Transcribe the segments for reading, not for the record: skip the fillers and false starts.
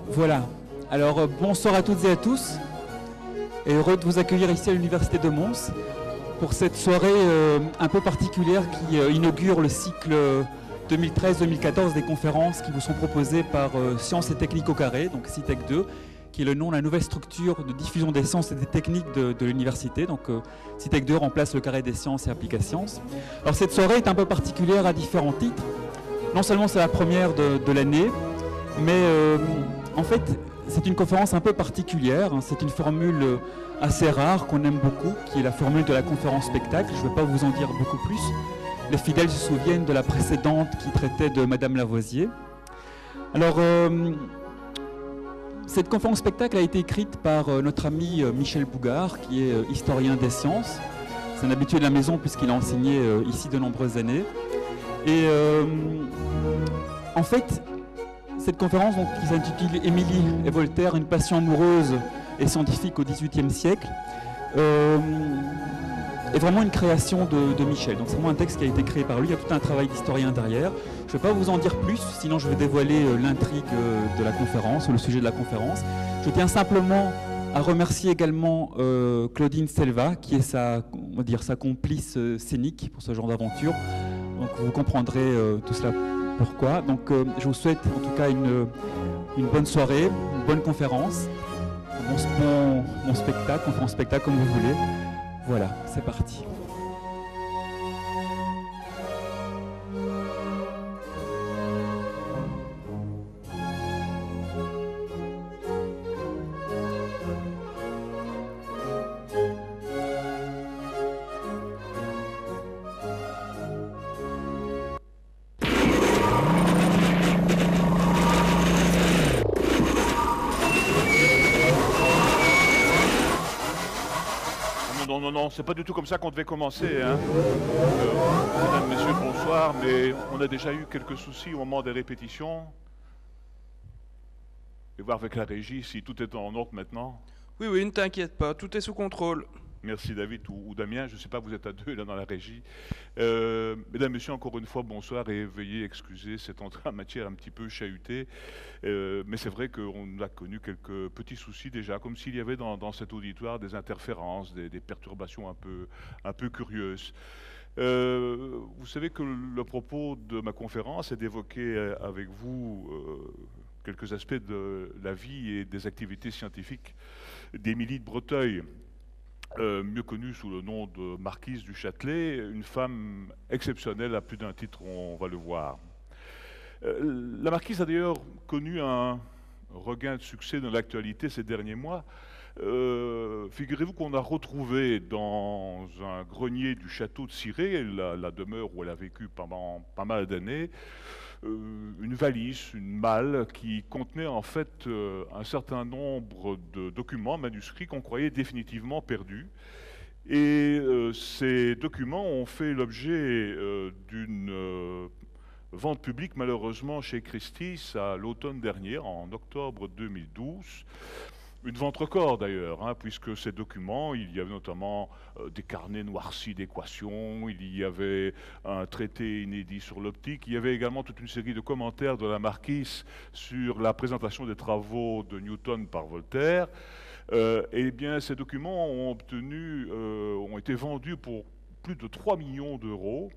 Voilà. Alors, bonsoir à toutes et à tous. Et heureux de vous accueillir ici à l'Université de Mons pour cette soirée un peu particulière qui inaugure le cycle 2013-2014 des conférences qui vous sont proposées par Sciences et Techniques au Carré, donc CITEC 2, qui est le nom de la nouvelle structure de diffusion des sciences et des techniques de l'université. Donc CITEC 2 remplace le Carré des sciences et applications. Alors cette soirée est un peu particulière à différents titres. Non seulement c'est la première de l'année, mais en fait c'est une conférence un peu particulière. C'est une formule assez rare qu'on aime beaucoup, qui est la formule de la conférence spectacle. Je ne vais pas vous en dire beaucoup plus. Les fidèles se souviennent de la précédente qui traitait de Madame Lavoisier. Alors, cette conférence spectacle a été écrite par notre ami Michel Bougard, qui est historien des sciences. C'est un habitué de la maison puisqu'il a enseigné ici de nombreuses années. Et en fait, cette conférence donc, qui s'intitule Émilie et Voltaire, une passion amoureuse et scientifique au XVIIIe siècle, est vraiment une création de Michel. Donc c'est vraiment un texte qui a été créé par lui, il y a tout un travail d'historien derrière. Je ne vais pas vous en dire plus, sinon je vais dévoiler l'intrigue de la conférence, ou le sujet de la conférence. Je tiens simplement à remercier également Claudine Selva, qui est on va dire, sa complice scénique pour ce genre d'aventure. Donc vous comprendrez tout cela pourquoi. Donc je vous souhaite en tout cas une bonne soirée, une bonne conférence, mon spectacle, conférence spectacle comme vous voulez. Voilà, c'est parti. Non, c'est pas du tout comme ça qu'on devait commencer. Hein. Mesdames, messieurs, bonsoir, mais on a déjà eu quelques soucis au moment des répétitions. Et voir avec la régie si tout est en ordre maintenant. Oui, ne t'inquiète pas, tout est sous contrôle. Merci David ou Damien, je ne sais pas, vous êtes à deux là dans la régie. Mesdames, messieurs, encore une fois, bonsoir et veuillez excuser cette entrée en matière un petit peu chahutée. Mais c'est vrai qu'on a connu quelques petits soucis déjà, comme s'il y avait dans cet auditoire des interférences, des perturbations un peu curieuses. Vous savez que le propos de ma conférence est d'évoquer avec vous quelques aspects de la vie et des activités scientifiques d'Émilie de Breteuil. Mieux connue sous le nom de Marquise du Châtelet, une femme exceptionnelle à plus d'un titre, on va le voir. La Marquise a d'ailleurs connu un regain de succès dans l'actualité ces derniers mois. Figurez-vous qu'on a retrouvé dans un grenier du château de Cirey, la demeure où elle a vécu pendant pas mal d'années, une valise, une malle qui contenait en fait un certain nombre de documents manuscrits qu'on croyait définitivement perdus. Et ces documents ont fait l'objet d'une vente publique malheureusement chez Christie's à l'automne dernier, en octobre 2012. Une vente record d'ailleurs, hein, puisque ces documents, il y avait notamment des carnets noircis d'équations, il y avait un traité inédit sur l'optique, il y avait également toute une série de commentaires de la marquise sur la présentation des travaux de Newton par Voltaire. Eh bien, ces documents ont été vendus pour plus de 3 millions d'euros,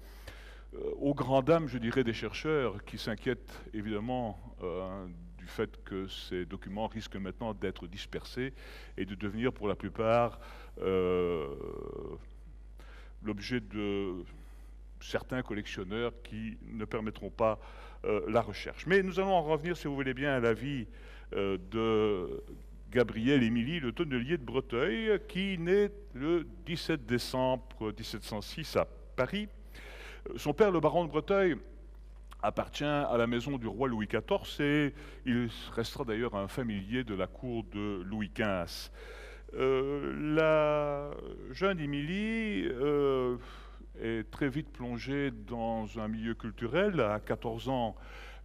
aux grandes dames, je dirais, des chercheurs qui s'inquiètent évidemment du fait que ces documents risquent maintenant d'être dispersés et de devenir pour la plupart l'objet de certains collectionneurs qui ne permettront pas la recherche. Mais nous allons en revenir, si vous voulez bien, à la vie de Gabriel Émilie Le Tonnelier de Breteuil, qui naît le 17 décembre 1706 à Paris. Son père, le baron de Breteuil, appartient à la maison du roi Louis XIV et il restera d'ailleurs un familier de la cour de Louis XV. La jeune Émilie est très vite plongée dans un milieu culturel. À 14 ans,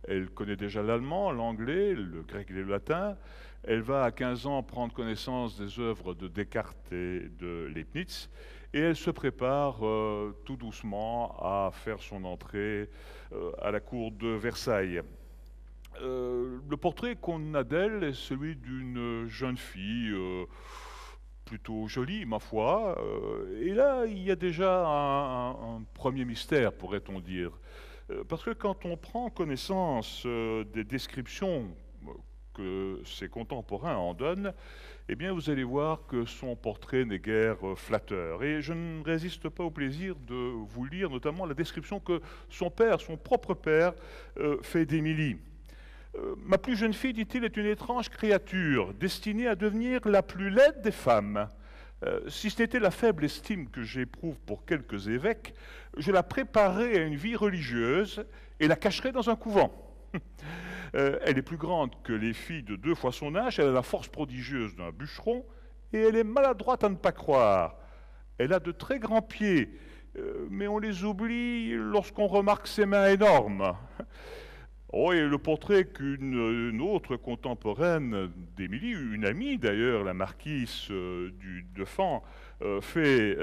elle connaît déjà l'allemand, l'anglais, le grec et le latin. Elle va à 15 ans prendre connaissance des œuvres de Descartes et de Leibniz. et elle se prépare tout doucement à faire son entrée à la cour de Versailles. Le portrait qu'on a d'elle est celui d'une jeune fille plutôt jolie, ma foi. Et là, il y a déjà un premier mystère, pourrait-on dire. Parce que quand on prend connaissance des descriptions que ses contemporains en donnent, eh bien, vous allez voir que son portrait n'est guère flatteur. Et je ne résiste pas au plaisir de vous lire notamment la description que son père, son propre père, fait d'Émilie. Ma plus jeune fille, dit-il, est une étrange créature, destinée à devenir la plus laide des femmes. Si ce n'était la faible estime que j'éprouve pour quelques évêques, je la préparerais à une vie religieuse et la cacherais dans un couvent. Elle est plus grande que les filles de 2 fois son âge, elle a la force prodigieuse d'un bûcheron, et elle est maladroite à ne pas croire. Elle a de très grands pieds, mais on les oublie lorsqu'on remarque ses mains énormes. Oh, et le portrait qu'une autre contemporaine d'Émilie, une amie d'ailleurs, la marquise du Defend, fait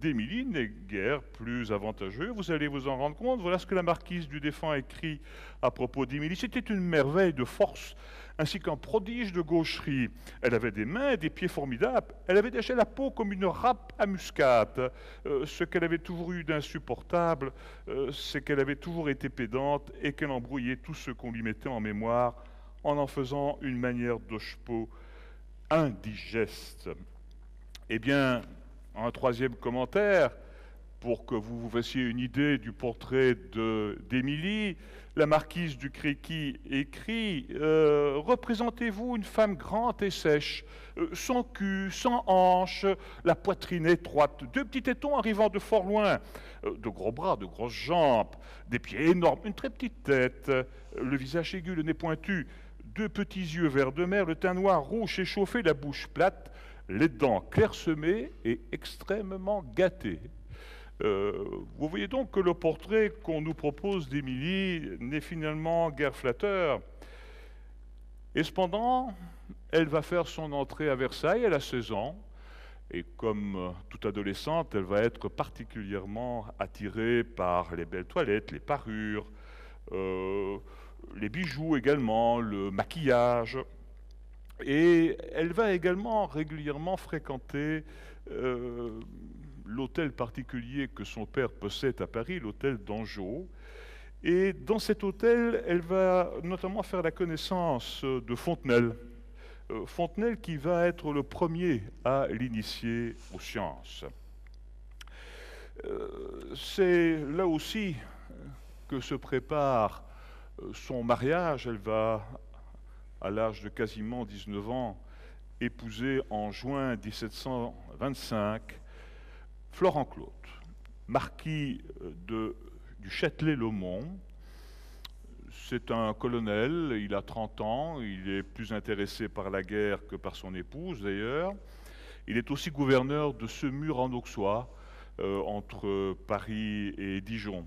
d'Émilie n'est guère plus avantageux. Vous allez vous en rendre compte. Voilà ce que la marquise du Defend écrit à propos d'Émilie. C'était une merveille de force, ainsi qu'un prodige de gaucherie. Elle avait des mains et des pieds formidables. Elle avait déjà la peau comme une râpe à muscade. Ce qu'elle avait toujours eu d'insupportable, c'est qu'elle avait toujours été pédante et qu'elle embrouillait tout ce qu'on lui mettait en mémoire en faisant une manière d'ochepeau indigeste. Eh bien, un troisième commentaire, pour que vous vous fassiez une idée du portrait d'Émilie, la marquise du Créqui écrit « Représentez-vous une femme grande et sèche, sans cul, sans hanche, la poitrine étroite, 2 petits tétons arrivant de fort loin, de gros bras, de grosses jambes, des pieds énormes, une très petite tête, le visage aigu, le nez pointu, 2 petits yeux vert de mer, le teint noir, rouge et chauffé, la bouche plate, les dents clairsemées et extrêmement gâtées. » Vous voyez donc que le portrait qu'on nous propose d'Émilie n'est finalement guère flatteur. Et cependant, elle va faire son entrée à Versailles, elle a 16 ans, et comme toute adolescente, elle va être particulièrement attirée par les belles toilettes, les parures, les bijoux également, le maquillage. Et elle va également régulièrement fréquenter l'hôtel particulier que son père possède à Paris, l'hôtel d'Anjou. Et dans cet hôtel, elle va notamment faire la connaissance de Fontenelle. Fontenelle qui va être le premier à l'initier aux sciences. C'est là aussi que se prépare son mariage. Elle va, à l'âge de quasiment 19 ans, épouser en juin 1725 Florent Claude, marquis du Châtelet-Laumont. C'est un colonel, il a 30 ans, il est plus intéressé par la guerre que par son épouse d'ailleurs. Il est aussi gouverneur de Semur en Auxois, entre Paris et Dijon.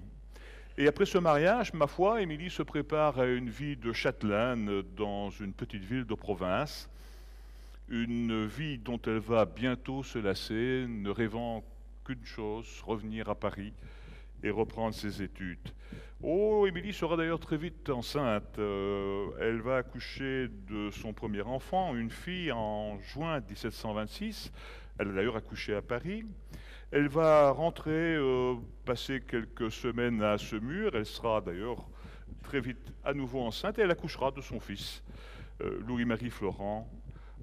Et après ce mariage, ma foi, Émilie se prépare à une vie de châtelaine dans une petite ville de province, une vie dont elle va bientôt se lasser, ne rêvant qu'une chose, revenir à Paris et reprendre ses études. Oh, Émilie sera d'ailleurs très vite enceinte. Elle va accoucher de son premier enfant, une fille, en juin 1726. Elle a d'ailleurs accouché à Paris. Elle va rentrer, passer quelques semaines à Semur. Elle sera d'ailleurs très vite à nouveau enceinte et elle accouchera de son fils, Louis-Marie Florent,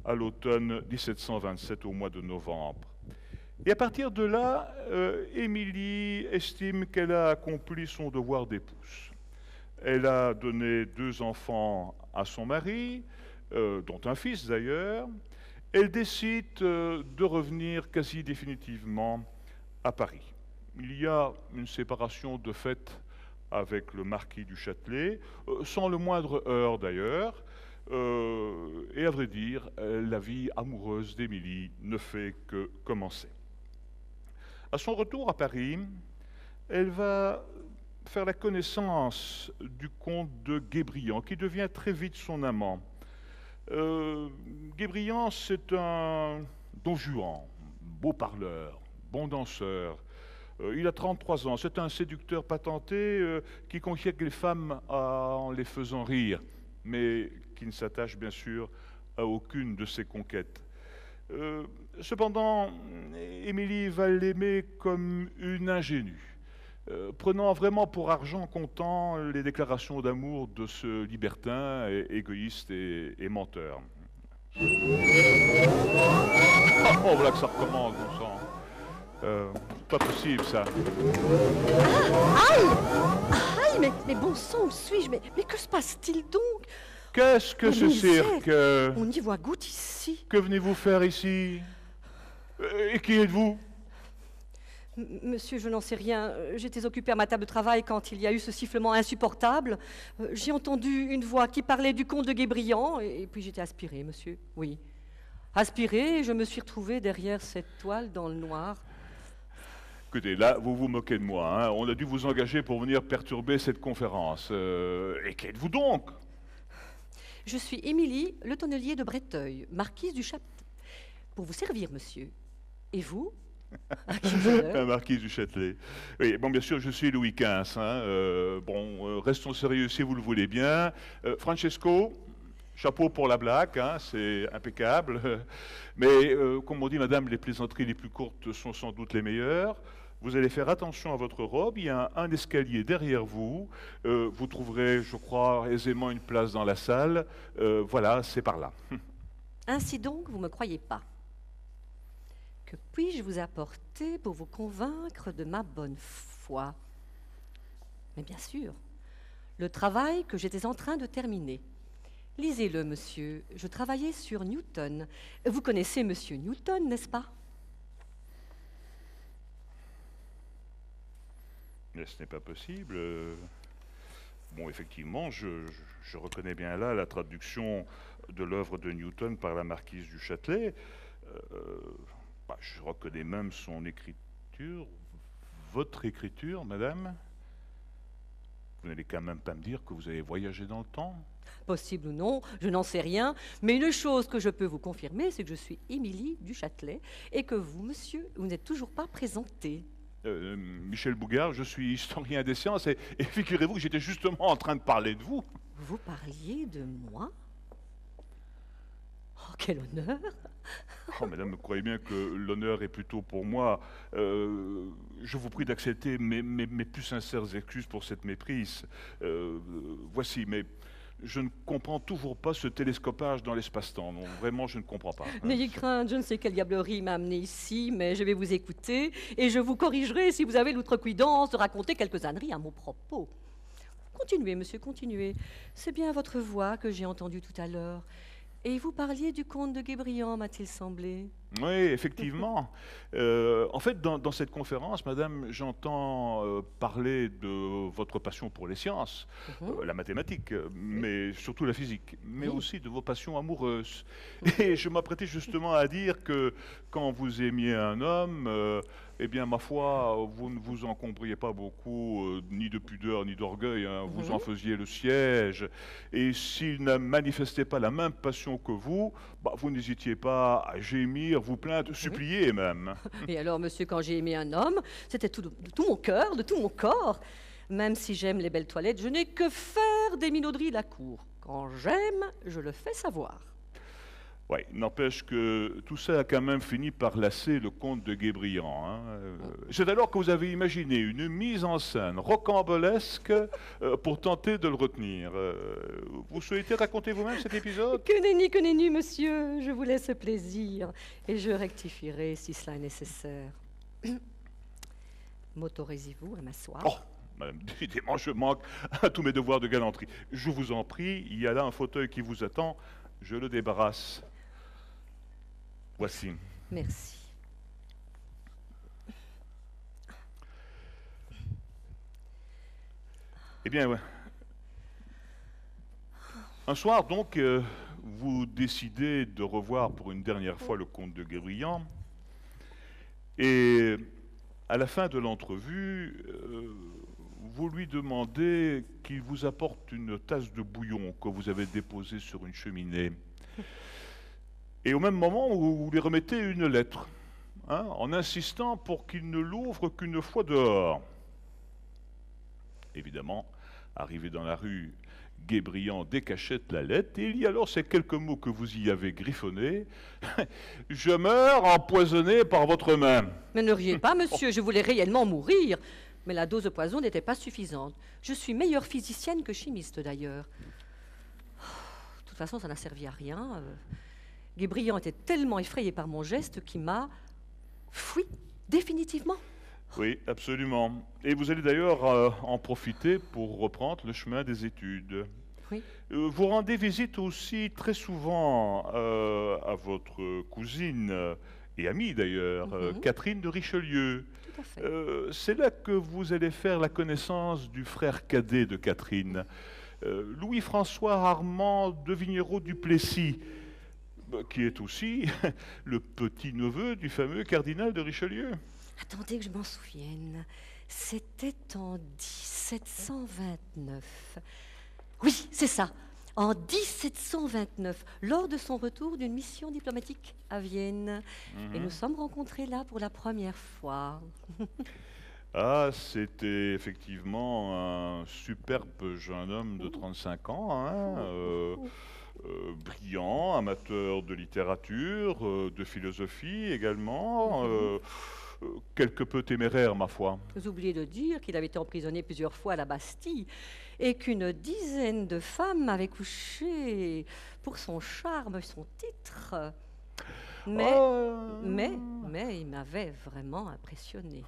à l'automne 1727, au mois de novembre. Et à partir de là, Émilie estime qu'elle a accompli son devoir d'épouse. Elle a donné 2 enfants à son mari, dont un fils d'ailleurs. Elle décide de revenir quasi définitivement à Paris. Il y a une séparation de fait avec le marquis du Châtelet, sans le moindre heurt d'ailleurs. Et à vrai dire, la vie amoureuse d'Émilie ne fait que commencer. À son retour à Paris, elle va faire la connaissance du comte de Guébriant, qui devient très vite son amant. Guébriant, c'est un don Juan, beau parleur, bon danseur. Il a 33 ans, c'est un séducteur patenté qui conquiert les femmes en les faisant rire, mais qui ne s'attache bien sûr à aucune de ses conquêtes. Cependant, Émilie va l'aimer comme une ingénue, prenant vraiment pour argent comptant les déclarations d'amour de ce libertin égoïste et menteur. Oh, voilà que ça recommence, bon sang. Pas possible, ça. Aïe! Aïe, mais bon sang, où suis-je? Mais que se passe-t-il donc? Qu'est-ce que ce cirque? On y voit goutte ici. Que venez-vous faire ici? Et qui êtes-vous? Monsieur, je n'en sais rien. J'étais occupée à ma table de travail quand il y a eu ce sifflement insupportable. J'ai entendu une voix qui parlait du comte de Guébriant, et puis j'étais aspirée, monsieur. Oui. Aspirée, et je me suis retrouvée derrière cette toile dans le noir. Écoutez, là, vous vous moquez de moi. Hein. On a dû vous engager pour venir perturber cette conférence. Et qui êtes-vous donc? Je suis Émilie, le tonnelier de Breteuil, marquise du Châtelet. Pour vous servir, monsieur. Et vous? Un marquis du Châtelet. Oui, bon, bien sûr, je suis Louis XV. Hein. Restons sérieux si vous le voulez bien. Francesco, chapeau pour la blague, hein, c'est impeccable. Mais, comme on dit, madame, les plaisanteries les plus courtes sont sans doute les meilleures. Vous allez faire attention à votre robe. Il y a un escalier derrière vous. Vous trouverez, je crois, aisément une place dans la salle. Voilà, c'est par là. Ainsi donc, vous ne me croyez pas? Que puis-je vous apporter pour vous convaincre de ma bonne foi? Mais bien sûr, le travail que j'étais en train de terminer. Lisez-le, monsieur. Je travaillais sur Newton. Vous connaissez monsieur Newton, n'est-ce pas? Mais ce n'est pas possible. Bon, effectivement, je reconnais bien là la traduction de l'œuvre de Newton par la marquise du Châtelet. Je reconnais même son écriture. Votre écriture, madame? Vous n'allez quand même pas me dire que vous avez voyagé dans le temps? Possible ou non, je n'en sais rien. Mais une chose que je peux vous confirmer, c'est que je suis Émilie du Châtelet et que vous, monsieur, vous n'êtes toujours pas présenté. Michel Bougard, je suis historien des sciences et figurez-vous que j'étais justement en train de parler de vous. Vous parliez de moi? Oh, quel honneur! Oh, madame, croyez bien que l'honneur est plutôt pour moi. Je vous prie d'accepter mes plus sincères excuses pour cette méprise. Voici, mais je ne comprends toujours pas ce télescopage dans l'espace-temps. Non, vraiment, je ne comprends pas. N'ayez crainte, je ne sais quelle diablerie m'a amené ici, mais je vais vous écouter et je vous corrigerai si vous avez l'outrecuidance de raconter quelques âneries à mon propos. Continuez, monsieur, continuez. C'est bien votre voix que j'ai entendue tout à l'heure. Et vous parliez du comte de Guébriant, m'a-t-il semblé? Oui, effectivement. En fait, dans cette conférence, madame, j'entends parler de votre passion pour les sciences, la mathématique, mais surtout la physique, mais aussi de vos passions amoureuses. Et je m'apprêtais justement à dire que quand vous aimiez un homme, eh bien, ma foi, vous ne vous encombriez pas beaucoup, ni de pudeur, ni d'orgueil, hein, vous en faisiez le siège. Et s'il ne manifestait pas la même passion que vous, vous n'hésitiez pas à gémir, vous plaindre, supplier même. Et alors, monsieur, quand j'ai aimé un homme, c'était de tout mon cœur, de tout mon corps. Même si j'aime les belles toilettes, je n'ai que faire des minauderies de la cour. Quand j'aime, je le fais savoir. Oui, n'empêche que tout ça a quand même fini par lasser le comte de Guébriant. Hein. C'est alors que vous avez imaginé une mise en scène rocambolesque pour tenter de le retenir. Vous souhaitez raconter vous-même cet épisode? Que nenni, monsieur, je vous laisse ce plaisir et je rectifierai si cela est nécessaire. M'autorisez-vous à m'asseoir? Oh, madame, décidément, je manque à tous mes devoirs de galanterie. Je vous en prie, il y a là un fauteuil qui vous attend, je le débarrasse. Voici. Merci. Eh bien, ouais. Un soir, donc, vous décidez de revoir pour une dernière fois le comte de Guébriant. Et à la fin de l'entrevue, vous lui demandez qu'il vous apporte une tasse de bouillon que vous avez déposée sur une cheminée. Et au même moment, vous lui remettez une lettre, hein, en insistant pour qu'il ne l'ouvre qu'une fois dehors. Évidemment, arrivé dans la rue, Guébriant décachette la lettre et il lit alors ces quelques mots que vous y avez griffonnés. « Je meurs empoisonné par votre main. » Mais ne riez pas, monsieur, je voulais réellement mourir. Mais la dose de poison n'était pas suffisante. Je suis meilleure physicienne que chimiste, d'ailleurs. De toute façon, ça n'a servi à rien. Guébriant était tellement effrayé par mon geste qu'il m'a fui définitivement. Oui, absolument. Et vous allez d'ailleurs en profiter pour reprendre le chemin des études. Oui. Vous rendez visite aussi très souvent à votre cousine et amie d'ailleurs, Catherine de Richelieu. Tout à fait. C'est là que vous allez faire la connaissance du frère cadet de Catherine, Louis-François Armand de Vignereau-du-Plessis, qui est aussi le petit-neveu du fameux cardinal de Richelieu. Attendez que je m'en souvienne. C'était en 1729. Oui, c'est ça. En 1729, lors de son retour d'une mission diplomatique à Vienne. Et nous sommes rencontrés là pour la première fois. Ah, c'était effectivement un superbe jeune homme de 35 ans, hein, brillant, amateur de littérature, de philosophie également, quelque peu téméraire, ma foi. Vous oubliez de dire qu'il avait été emprisonné plusieurs fois à la Bastille et qu'une dizaine de femmes avaient couché pour son charme et son titre. Mais il m'avait vraiment impressionné.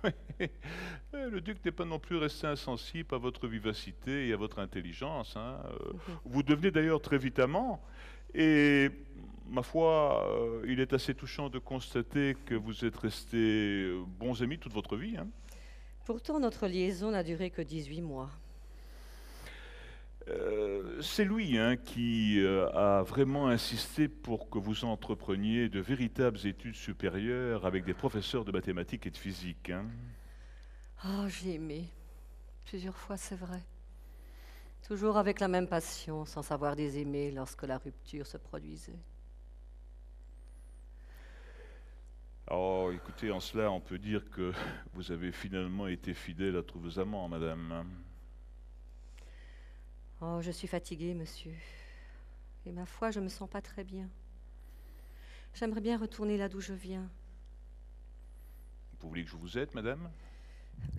Le duc n'est pas non plus resté insensible à votre vivacité et à votre intelligence, hein. Vous devenez d'ailleurs très vite amant. Et ma foi, il est assez touchant de constater que vous êtes restés bons amis toute votre vie, hein. Pourtant, notre liaison n'a duré que 18 mois. C'est lui, hein, qui a vraiment insisté pour que vous entrepreniez de véritables études supérieures avec des professeurs de mathématiques et de physique, hein. Oh, j'ai aimé. Plusieurs fois, c'est vrai. Toujours avec la même passion, sans savoir désaimer lorsque la rupture se produisait. Oh, écoutez, en cela, on peut dire que vous avez finalement été fidèle à tous vos amants, madame. Oh, je suis fatiguée, monsieur. Et ma foi, je me sens pas très bien. J'aimerais bien retourner là d'où je viens. Vous voulez que je vous aide, madame?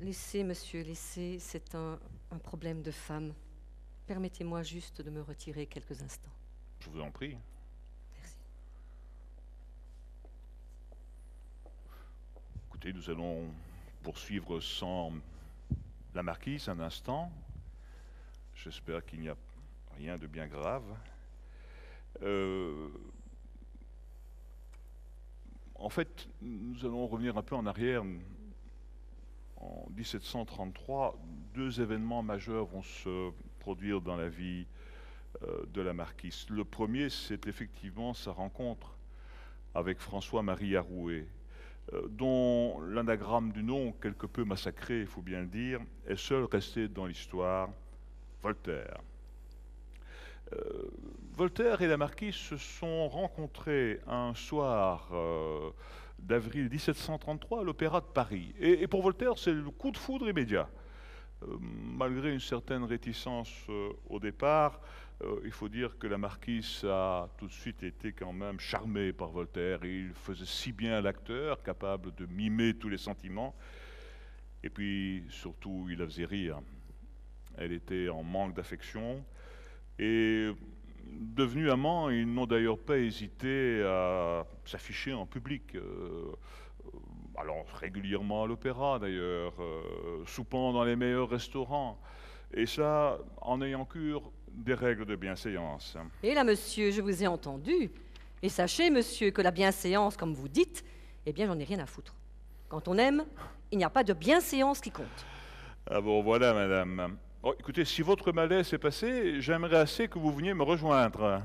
Laissez, monsieur, laissez. C'est un problème de femme. Permettez-moi juste de me retirer quelques instants. Je vous en prie. Merci. Écoutez, nous allons poursuivre sans la marquise un instant. J'espère qu'il n'y a rien de bien grave. En fait, nous allons revenir un peu en arrière. En 1733, deux événements majeurs vont se produire dans la vie de la marquise. Le premier, c'est effectivement sa rencontre avec François-Marie Arouet, dont l'anagramme du nom, quelque peu massacré, il faut bien le dire, est seul resté dans l'histoire: Voltaire. Voltaire et la marquise se sont rencontrés un soir d'avril 1733 à l'Opéra de Paris. Et pour Voltaire, c'est le coup de foudre immédiat. Malgré une certaine réticence au départ, il faut dire que la marquise a tout de suite été quand même charmée par Voltaire. Il faisait si bien l'acteur, capable de mimer tous les sentiments. Et puis, surtout, il la faisait rire. Elle était en manque d'affection. Et devenus amants, ils n'ont d'ailleurs pas hésité à s'afficher en public. Alors régulièrement à l'opéra d'ailleurs, soupant dans les meilleurs restaurants. Et ça, en ayant cure des règles de bienséance. Et là, monsieur, je vous ai entendu. Et sachez, monsieur, que la bienséance, comme vous dites, eh bien, j'en ai rien à foutre. Quand on aime, il n'y a pas de bienséance qui compte. Ah bon, voilà, madame. Oh, écoutez, si votre malaise est passé, j'aimerais assez que vous veniez me rejoindre.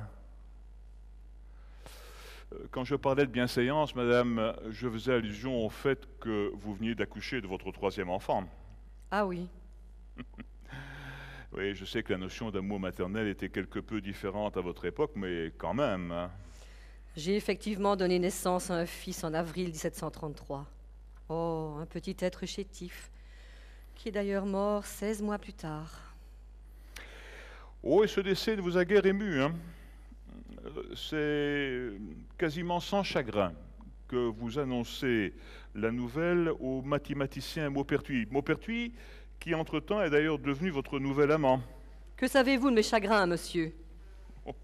Quand je parlais de bienséance, madame, je faisais allusion au fait que vous veniez d'accoucher de votre troisième enfant. Ah oui. Oui, je sais que la notion d'amour maternel était quelque peu différente à votre époque, mais quand même. Hein. J'ai effectivement donné naissance à un fils en avril 1733. Oh, un petit être chétif, qui est d'ailleurs mort 16 mois plus tard. Oh, et ce décès ne vous a guère ému, hein? C'est quasiment sans chagrin que vous annoncez la nouvelle au mathématicien Maupertuis. Maupertuis, qui entre-temps est d'ailleurs devenu votre nouvel amant. Que savez-vous de mes chagrins, monsieur? Oh,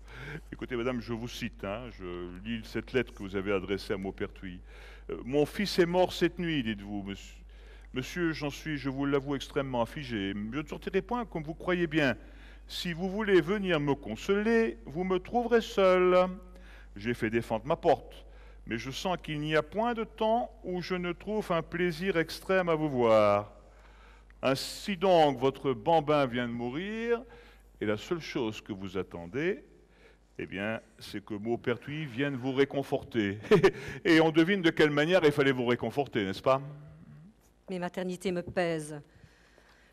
écoutez, madame, je vous cite, hein, je lis cette lettre que vous avez adressée à Maupertuis. Mon fils est mort cette nuit, dites-vous, monsieur. Monsieur, j'en suis, je vous l'avoue, extrêmement affligé. Je ne sortirai point comme vous croyez bien. Si vous voulez venir me consoler, vous me trouverez seul. J'ai fait défendre ma porte, mais je sens qu'il n'y a point de temps où je ne trouve un plaisir extrême à vous voir. Ainsi donc, votre bambin vient de mourir, et la seule chose que vous attendez, eh bien, c'est que Maupertuis vienne vous réconforter. Et on devine de quelle manière il fallait vous réconforter, n'est-ce pas? Mes maternités me pèsent.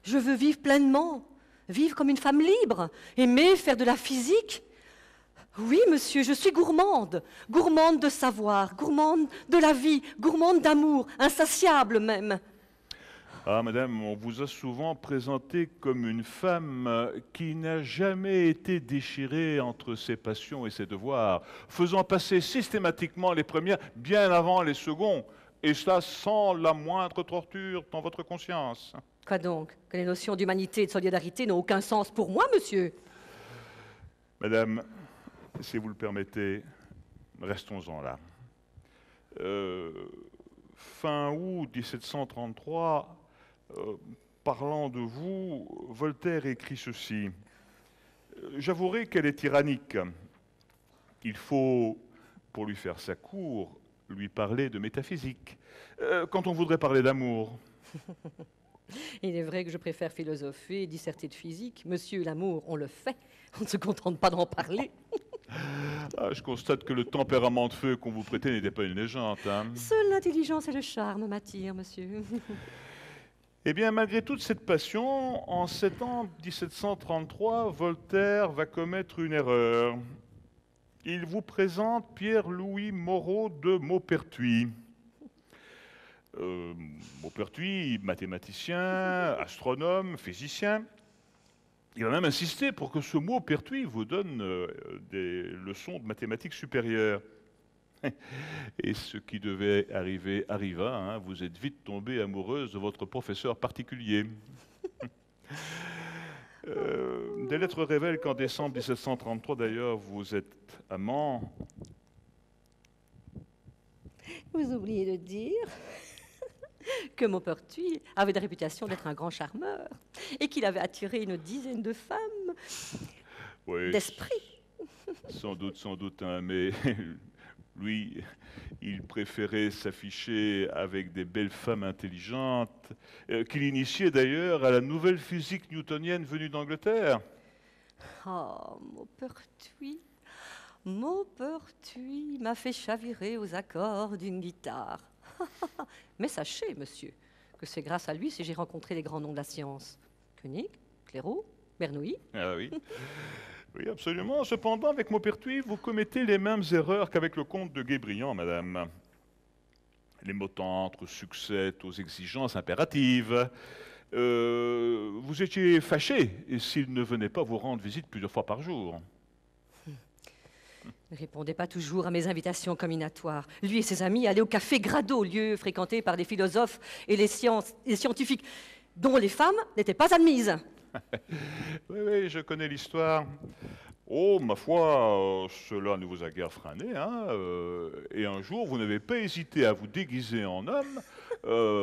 Je veux vivre pleinement, vivre comme une femme libre, aimer, faire de la physique. Oui, monsieur, je suis gourmande, gourmande de savoir, gourmande de la vie, gourmande d'amour, insatiable même. Ah, madame, on vous a souvent présenté comme une femme qui n'a jamais été déchirée entre ses passions et ses devoirs, faisant passer systématiquement les premières bien avant les seconds, et cela sans la moindre torture dans votre conscience. Quoi donc? Que les notions d'humanité et de solidarité n'ont aucun sens pour moi, monsieur? Madame, si vous le permettez, restons-en là. Fin août 1733, parlant de vous, Voltaire écrit ceci. J'avouerai qu'elle est tyrannique. Il faut, pour lui faire sa cour, lui parler de métaphysique. Quand on voudrait parler d'amour. Il est vrai que je préfère philosopher et disserter de physique. Monsieur, l'amour, on le fait. On ne se contente pas d'en parler. Ah, je constate que le tempérament de feu qu'on vous prêtait n'était pas une légende. Hein. Seule l'intelligence et le charme m'attirent, monsieur. Eh bien, malgré toute cette passion, en septembre 1733, Voltaire va commettre une erreur. Il vous présente Pierre-Louis Moreau de Maupertuis. Maupertuis, mathématicien, astronome, physicien. Il va même insister pour que ce Maupertuis vous donne des leçons de mathématiques supérieures. Et ce qui devait arriver arriva, hein, vous êtes vite tombée amoureuse de votre professeur particulier. Des lettres révèlent qu'en décembre 1733, d'ailleurs, vous êtes amant. Vous oubliez de dire que Maupertuis avait la réputation d'être un grand charmeur et qu'il avait attiré une dizaine de femmes Oui, d'esprit. Sans doute, hein, mais lui, il préférait s'afficher avec des belles femmes intelligentes, qu'il initiait d'ailleurs à la nouvelle physique newtonienne venue d'Angleterre. Oh, Maupertuis m'a fait chavirer aux accords d'une guitare. Mais sachez, monsieur, que c'est grâce à lui si j'ai rencontré les grands noms de la science. Koenig, Clairaut, Bernoulli. Ah oui. Oui, absolument. Cependant, avec Maupertuis, vous commettez les mêmes erreurs qu'avec le comte de Guébriant, madame. Les motantes succèdent aux exigences impératives. Vous étiez fâché s'il ne venait pas vous rendre visite plusieurs fois par jour. Ne répondait pas toujours à mes invitations combinatoires. Lui et ses amis allaient au café Grado, lieu fréquenté par les philosophes et les scientifiques, dont les femmes n'étaient pas admises. Oui, je connais l'histoire. Oh, ma foi, cela ne vous a guère freiné, hein, et un jour, vous n'avez pas hésité à vous déguiser en homme.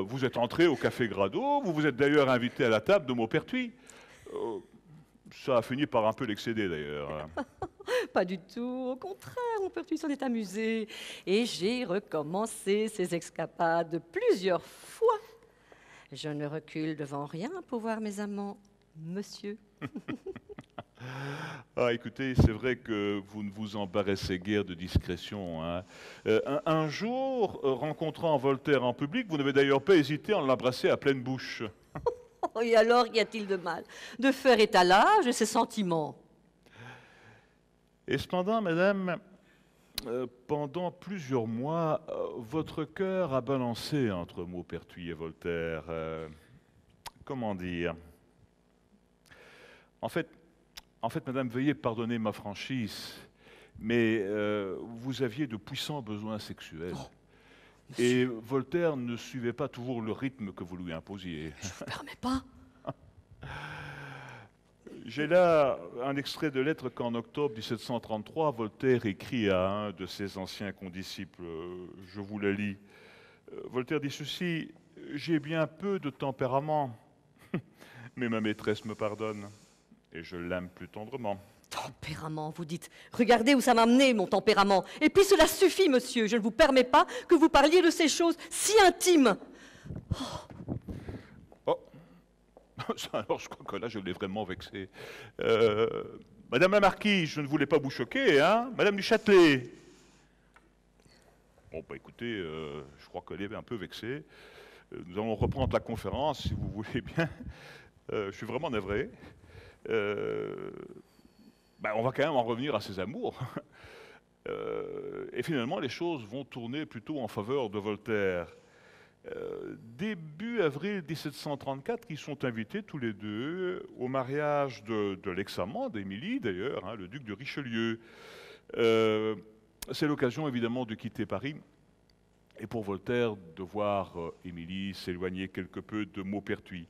Vous êtes entré au café Grado, vous vous êtes d'ailleurs invité à la table de Maupertuis. Ça a fini par un peu l'excéder, d'ailleurs. Pas du tout, au contraire, Maupertuis s'en est amusé. Et j'ai recommencé ces escapades plusieurs fois. Je ne recule devant rien pour voir mes amants, monsieur. Ah, écoutez, c'est vrai que vous ne vous embarrassez guère de discrétion. Hein. Un jour, rencontrant Voltaire en public, vous n'avez d'ailleurs pas hésité à l'embrasser à pleine bouche. Oh, et alors, qu'y a-t-il de mal de faire étalage de ses sentiments? Et cependant, madame, pendant plusieurs mois, votre cœur a balancé entre Maupertuis et Voltaire. Comment dire? En fait, madame, veuillez pardonner ma franchise, mais vous aviez de puissants besoins sexuels. Oh, et Voltaire ne suivait pas toujours le rythme que vous lui imposiez. Je ne vous permets pas. J'ai là un extrait de lettre qu'en octobre 1733, Voltaire écrit à un de ses anciens condisciples. Je vous la lis. Voltaire dit ceci: « J'ai bien peu de tempérament, mais ma maîtresse me pardonne, et je l'aime plus tendrement. » Tempérament, vous dites. Regardez où ça m'a amené, mon tempérament. Et puis cela suffit, monsieur. Je ne vous permets pas que vous parliez de ces choses si intimes. Oh, alors je crois que là, je l'ai vraiment vexé. Madame la Marquise, je ne voulais pas vous choquer, hein? Madame du Châtelet. Bon, bah écoutez, je crois qu'elle est un peu vexée. Nous allons reprendre la conférence, si vous voulez bien. Je suis vraiment navré. On va quand même en revenir à ses amours. Et finalement, les choses vont tourner plutôt en faveur de Voltaire. Début avril 1734, ils sont invités tous les deux au mariage de l'ex-amant d'Émilie, d'ailleurs, hein, le duc de Richelieu. C'est l'occasion, évidemment, de quitter Paris. Et pour Voltaire, de voir Émilie s'éloigner quelque peu de Maupertuis.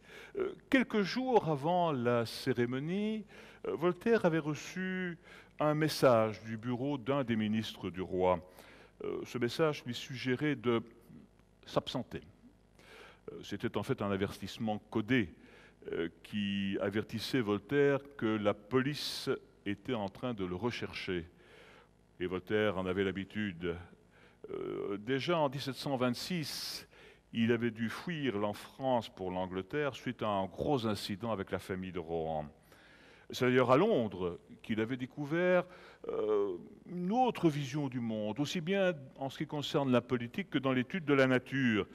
Quelques jours avant la cérémonie, Voltaire avait reçu un message du bureau d'un des ministres du roi. Ce message lui suggérait de s'absenter. C'était en fait un avertissement codé qui avertissait Voltaire que la police était en train de le rechercher. Et Voltaire en avait l'habitude. Déjà en 1726, il avait dû fuir la France pour l'Angleterre suite à un gros incident avec la famille de Rohan. C'est d'ailleurs à Londres qu'il avait découvert une autre vision du monde, aussi bien en ce qui concerne la politique que dans l'étude de la nature.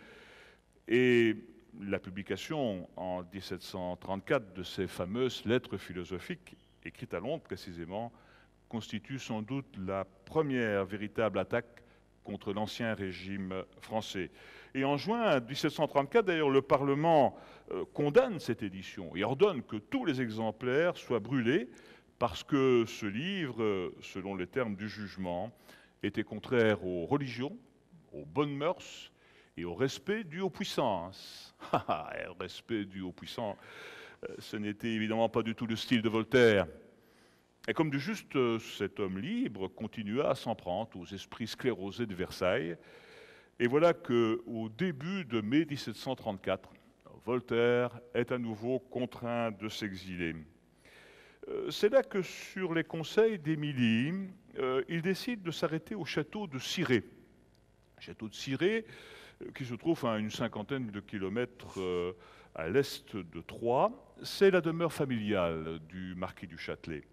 Et la publication en 1734 de ces fameuses lettres philosophiques, écrites à Londres précisément, constitue sans doute la première véritable attaque contre l'ancien régime français. Et en juin 1734, d'ailleurs, le Parlement condamne cette édition et ordonne que tous les exemplaires soient brûlés parce que ce livre, selon les termes du jugement, était contraire aux religions, aux bonnes mœurs et au respect dû aux puissances. Le respect dû aux puissants, ce n'était évidemment pas du tout le style de Voltaire. Et comme de juste, cet homme libre continua à s'en prendre aux esprits sclérosés de Versailles. Et voilà qu'au début de mai 1734, Voltaire est à nouveau contraint de s'exiler. C'est là que, sur les conseils d'Émilie, il décide de s'arrêter au château de Cirey. Château de Cirey, qui se trouve à une cinquantaine de kilomètres à l'est de Troyes. C'est la demeure familiale du marquis du Châtelet.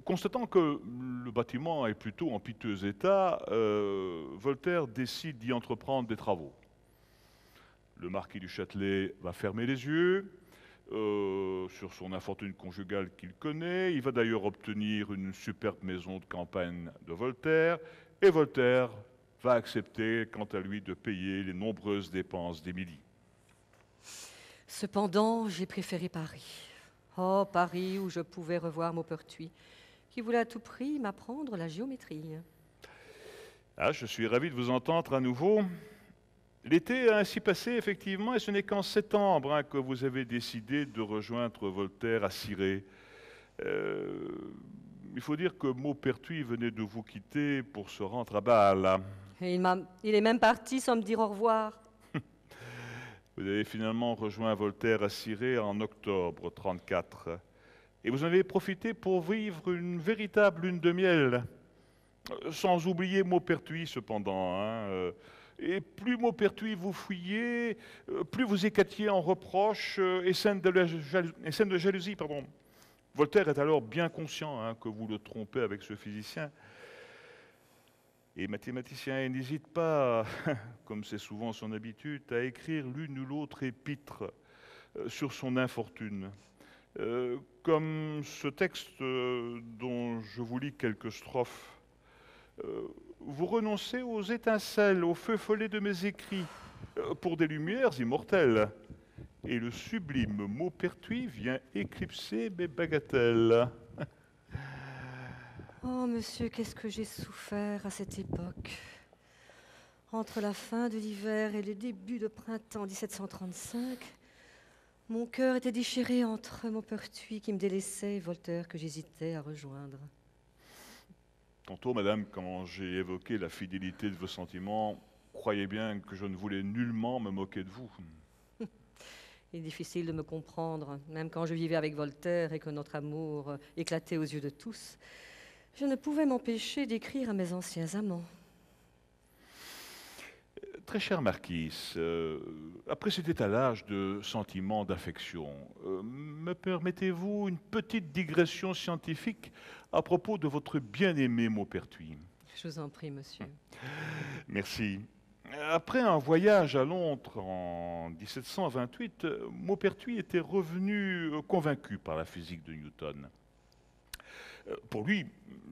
Constatant que le bâtiment est plutôt en piteux état, Voltaire décide d'y entreprendre des travaux. Le marquis du Châtelet va fermer les yeux sur son infortune conjugale qu'il connaît. Il va d'ailleurs obtenir une superbe maison de campagne de Voltaire. Et Voltaire va accepter, quant à lui, de payer les nombreuses dépenses d'Émilie. Cependant, j'ai préféré Paris. Oh, Paris, où je pouvais revoir Maupertuis, qui voulait à tout prix m'apprendre la géométrie. Ah, je suis ravi de vous entendre à nouveau. L'été a ainsi passé, effectivement, et ce n'est qu'en septembre que vous avez décidé de rejoindre Voltaire à Cirey. Il faut dire que Maupertuis venait de vous quitter pour se rendre à Bâle. Et il est même parti sans me dire au revoir. Vous avez finalement rejoint Voltaire à Cirey en octobre 1934. Et vous en avez profité pour vivre une véritable lune de miel. Sans oublier Maupertuis, cependant. Et plus Maupertuis vous fouillez, plus vous écatiez en reproches et scènes de jalousie. Voltaire est alors bien conscient que vous le trompez avec ce physicien. Et mathématicien, il n'hésite pas, comme c'est souvent son habitude, à écrire l'une ou l'autre épître sur son infortune. Comme ce texte dont je vous lis quelques strophes. vous renoncez aux étincelles, au feu follet de mes écrits, pour des lumières immortelles. Et le sublime Maupertuis vient éclipser mes bagatelles. Oh, monsieur, qu'est-ce que j'ai souffert à cette époque. Entre la fin de l'hiver et le début de printemps 1735, mon cœur était déchiré entre Maupertuis qui me délaissait et Voltaire que j'hésitais à rejoindre. Tantôt, madame, quand j'ai évoqué la fidélité de vos sentiments, croyez bien que je ne voulais nullement me moquer de vous. Il est difficile de me comprendre, même quand je vivais avec Voltaire et que notre amour éclatait aux yeux de tous. Je ne pouvais m'empêcher d'écrire à mes anciens amants. Très chère marquise, après cet étalage de sentiments, d'affection, me permettez-vous une petite digression scientifique à propos de votre bien-aimé Maupertuis? Je vous en prie, monsieur. Merci. Après un voyage à Londres en 1728, Maupertuis était revenu convaincu par la physique de Newton. Pour lui,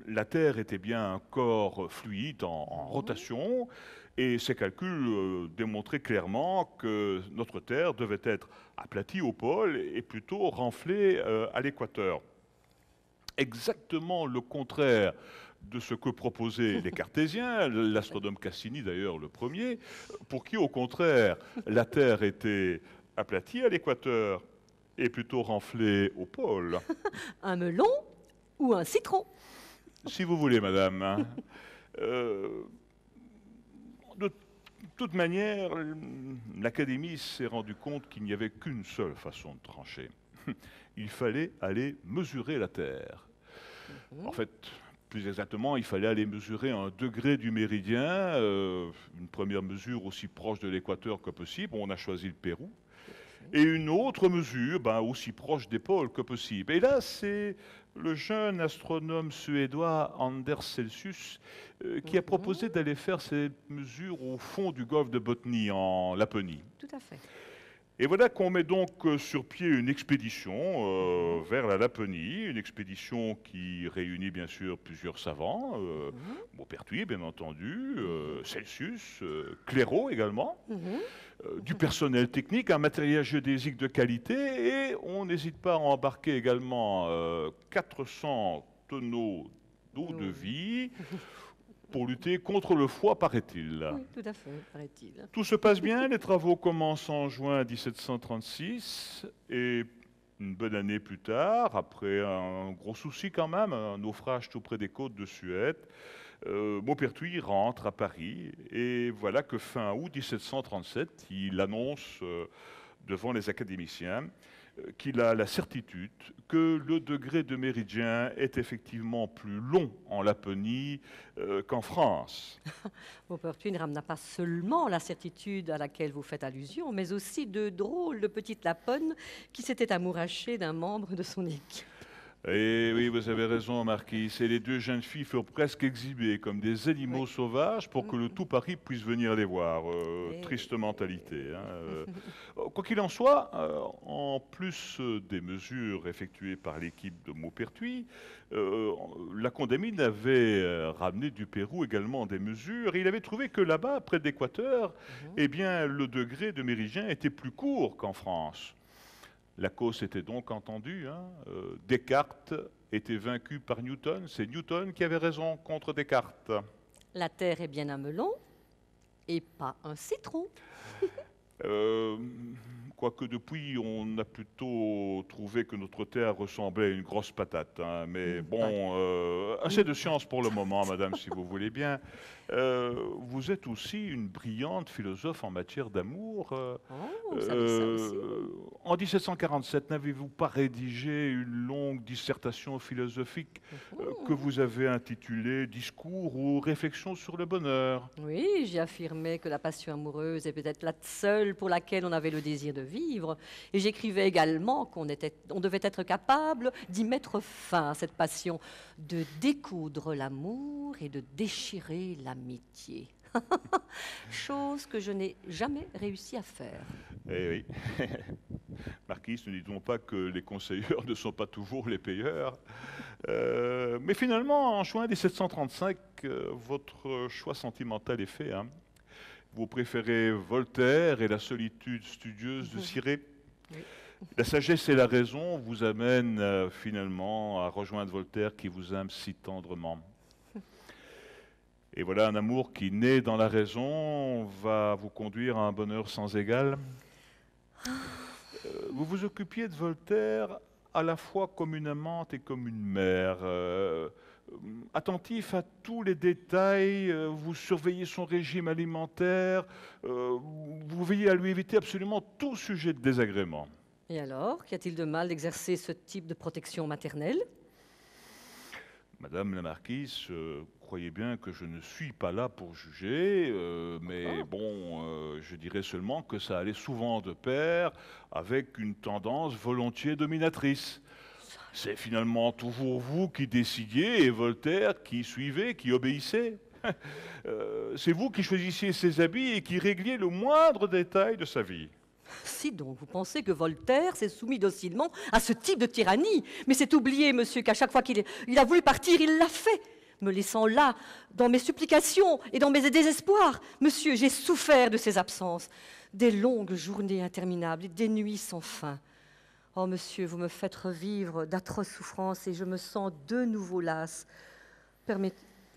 la Terre était bien un corps fluide en rotation, et ses calculs démontraient clairement que notre Terre devait être aplatie au pôle et plutôt renflée à l'équateur. Exactement le contraire de ce que proposaient les cartésiens, l'astronome Cassini d'ailleurs le premier, pour qui au contraire la Terre était aplatie à l'équateur et plutôt renflée au pôle. Un melon ou un citron? Si vous voulez, madame. Hein. De toute manière, l'Académie s'est rendu compte qu'il n'y avait qu'une seule façon de trancher. Il fallait aller mesurer la Terre. En fait, plus exactement, il fallait aller mesurer un degré du méridien, une première mesure aussi proche de l'équateur que possible. On a choisi le Pérou. Et une autre mesure, aussi proche des pôles que possible. Et là, c'est le jeune astronome suédois Anders Celsius qui a proposé d'aller faire ces mesures au fond du golfe de Botnie, en Laponie. Tout à fait. Et voilà qu'on met donc sur pied une expédition vers la Laponie, une expédition qui réunit bien sûr plusieurs savants, Maupertuis bien entendu, Celsius, Clairaut également, du personnel technique, un matériel géodésique de qualité, et on n'hésite pas à embarquer également 400 tonneaux d'eau de vie pour lutter contre le froid, paraît-il. Oui, tout à fait, paraît-il. Tout se passe bien, les travaux commencent en juin 1736, et une bonne année plus tard, après un gros souci quand même, un naufrage tout près des côtes de Suède, Maupertuis rentre à Paris, et voilà que fin août 1737, il annonce devant les académiciens qu'il a la certitude que le degré de méridien est effectivement plus long en Laponie qu'en France. Maupertuis ne ramena pas seulement la certitude à laquelle vous faites allusion, mais aussi de drôles de petites lapones qui s'étaient amourachées d'un membre de son équipe. Et oui, vous avez raison, Marquis. Et les deux jeunes filles furent presque exhibées comme des animaux sauvages pour que le tout Paris puisse venir les voir. Triste mentalité. Hein. Quoi qu'il en soit, en plus des mesures effectuées par l'équipe de Maupertuis, la Condamine avait ramené du Pérou également des mesures. Et il avait trouvé que là-bas, près de l'Équateur, eh bien, le degré de méridien était plus court qu'en France. La cause était donc entendue. Hein. Descartes était vaincu par Newton. C'est Newton qui avait raison contre Descartes. La Terre est bien un melon et pas un citron. Quoique depuis, on a plutôt trouvé que notre Terre ressemblait à une grosse patate. Hein. Mais bon, assez de science pour le moment, madame, si vous voulez bien. Vous êtes aussi une brillante philosophe en matière d'amour. Vous savez ça aussi. En 1747, n'avez-vous pas rédigé une longue dissertation philosophique que vous avez intitulée « Discours ou réflexion sur le bonheur » ? Oui, j'ai affirmé que la passion amoureuse est peut-être la seule pour laquelle on avait le désir de vivre. Et j'écrivais également qu'on devait être capable d'y mettre fin à cette passion, de découdre l'amour et de déchirer l'amitié. Chose que je n'ai jamais réussi à faire. Eh oui. Marquis, Marquis, ne dit-on pas que les conseilleurs ne sont pas toujours les payeurs? Mais finalement, en juin 1735, votre choix sentimental est fait, hein. Vous préférez Voltaire et la solitude studieuse de Ciré. Oui. La sagesse et la raison vous amènent finalement à rejoindre Voltaire qui vous aime si tendrement. Et voilà un amour qui, né dans la raison, va vous conduire à un bonheur sans égal. Vous vous occupiez de Voltaire à la fois comme une amante et comme une mère. Attentif à tous les détails, vous surveillez son régime alimentaire, vous veillez à lui éviter absolument tout sujet de désagrément. Et alors, qu'y a-t-il de mal d'exercer ce type de protection maternelle? Madame la Marquise, croyez bien que je ne suis pas là pour juger, mais bon, je dirais seulement que ça allait souvent de pair avec une tendance volontiers dominatrice. C'est finalement toujours vous qui décidiez et Voltaire qui suivait, qui obéissait. C'est vous qui choisissiez ses habits et qui régliez le moindre détail de sa vie. Si donc, vous pensez que Voltaire s'est soumis docilement à ce type de tyrannie? Mais c'est oublier, monsieur, qu'à chaque fois qu'il a voulu partir, il l'a fait, me laissant là, dans mes supplications et dans mes désespoirs. Monsieur, j'ai souffert de ses absences, des longues journées interminables, des nuits sans fin. Oh, monsieur, vous me faites revivre d'atroces souffrances et je me sens de nouveau lasse.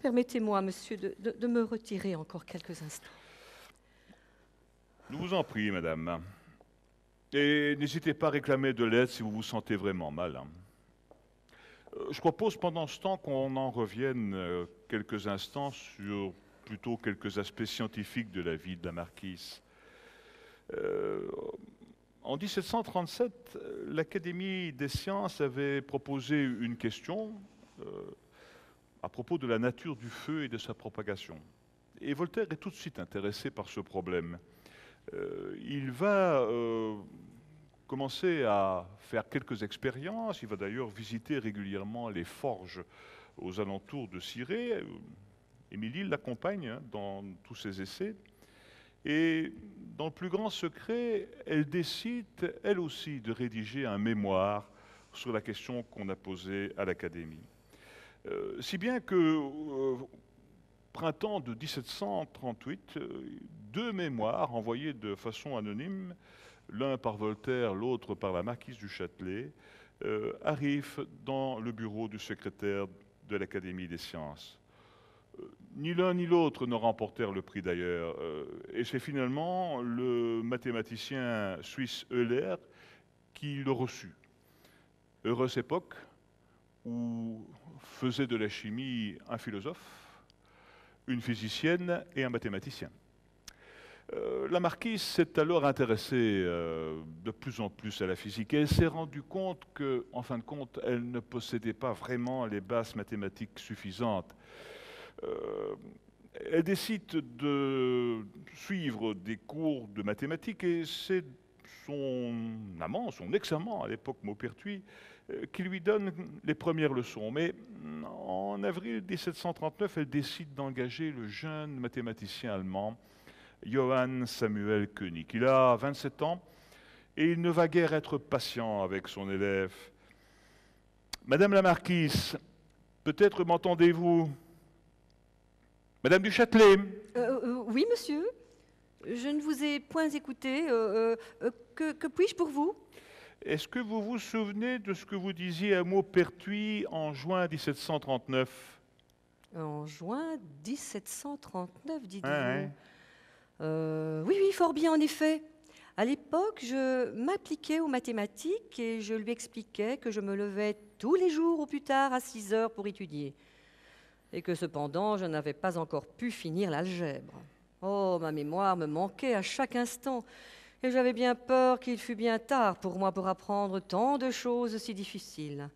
Permettez-moi, monsieur, de me retirer encore quelques instants. Nous vous en prions, madame. Et n'hésitez pas à réclamer de l'aide si vous vous sentez vraiment mal. Je propose pendant ce temps qu'on en revienne quelques instants sur plutôt quelques aspects scientifiques de la vie de la marquise. En 1737, l'Académie des sciences avait proposé une question à propos de la nature du feu et de sa propagation. Et Voltaire est tout de suite intéressé par ce problème. Il va commencer à faire quelques expériences, il va d'ailleurs visiter régulièrement les forges aux alentours de Ciré. Émilie l'accompagne dans tous ses essais. Et dans le plus grand secret, elle décide, elle aussi, de rédiger un mémoire sur la question qu'on a posée à l'Académie. Si bien que, printemps de 1738, deux mémoires envoyés de façon anonyme, l'un par Voltaire, l'autre par la marquise du Châtelet, arrivent dans le bureau du secrétaire de l'Académie des sciences. Ni l'un ni l'autre ne remportèrent le prix d'ailleurs, et c'est finalement le mathématicien suisse Euler qui le reçut. Heureuse époque où faisait de la chimie un philosophe, une physicienne et un mathématicien. La marquise s'est alors intéressée de plus en plus à la physique et elle s'est rendue compte qu'en fin de compte, elle ne possédait pas vraiment les bases mathématiques suffisantes. Elle décide de suivre des cours de mathématiques et c'est son amant, son ex-amant à l'époque, Maupertuis, qui lui donne les premières leçons. Mais en avril 1739, elle décide d'engager le jeune mathématicien allemand Johann Samuel Koenig. Il a 27 ans et il ne va guère être patient avec son élève. Madame la marquise, peut-être m'entendez-vous? Madame du Châtelet? Oui, monsieur. Je ne vous ai point écouté. Que puis-je pour vous? Est-ce que vous vous souvenez de ce que vous disiez à Maupertuis en juin 1739? En juin 1739, dites-vous. Ouais. Oui, oui, fort bien, en effet. À l'époque, je m'appliquais aux mathématiques et je lui expliquais que je me levais tous les jours au plus tard à 6 heures pour étudier. Et que cependant, je n'avais pas encore pu finir l'algèbre. Oh, ma mémoire me manquait à chaque instant. Et j'avais bien peur qu'il fût bien tard pour moi pour apprendre tant de choses si difficiles.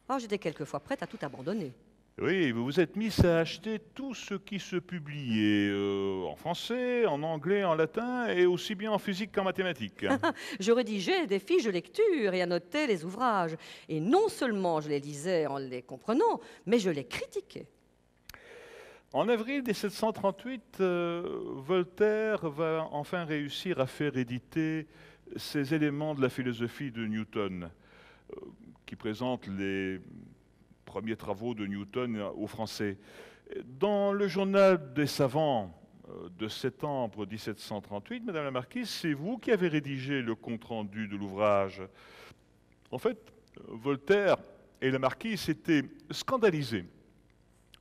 Oh, j'étais quelquefois prête à tout abandonner. Oui, vous vous êtes mis à acheter tout ce qui se publiait en français, en anglais, en latin, et aussi bien en physique qu'en mathématiques. Je rédigeais des fiches de lecture et annotais les ouvrages. Et non seulement je les lisais en les comprenant, mais je les critiquais. En avril 1738, Voltaire va enfin réussir à faire éditer ces éléments de la philosophie de Newton, qui présentent les premiers travaux de Newton aux Français. Dans le journal des savants de septembre 1738, Madame la Marquise, c'est vous qui avez rédigé le compte-rendu de l'ouvrage. En fait, Voltaire et la Marquise s'étaient scandalisés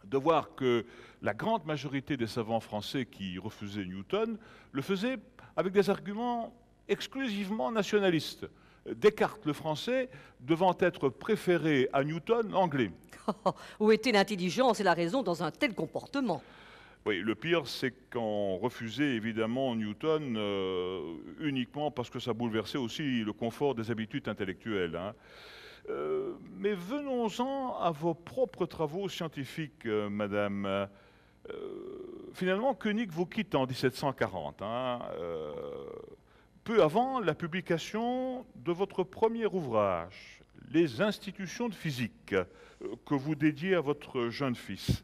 de voir que la grande majorité des savants français qui refusaient Newton le faisaient avec des arguments exclusivement nationalistes. Descartes, le français, devant être préféré à Newton, l'anglais. Où était l'intelligence et la raison dans un tel comportement? Oui, le pire, c'est qu'on refusait évidemment Newton uniquement parce que ça bouleversait aussi le confort des habitudes intellectuelles, hein. Mais venons-en à vos propres travaux scientifiques, madame. Finalement, Koenig vous quitte en 1740, hein, peu avant la publication de votre premier ouvrage, Les institutions de physique, que vous dédiez à votre jeune fils.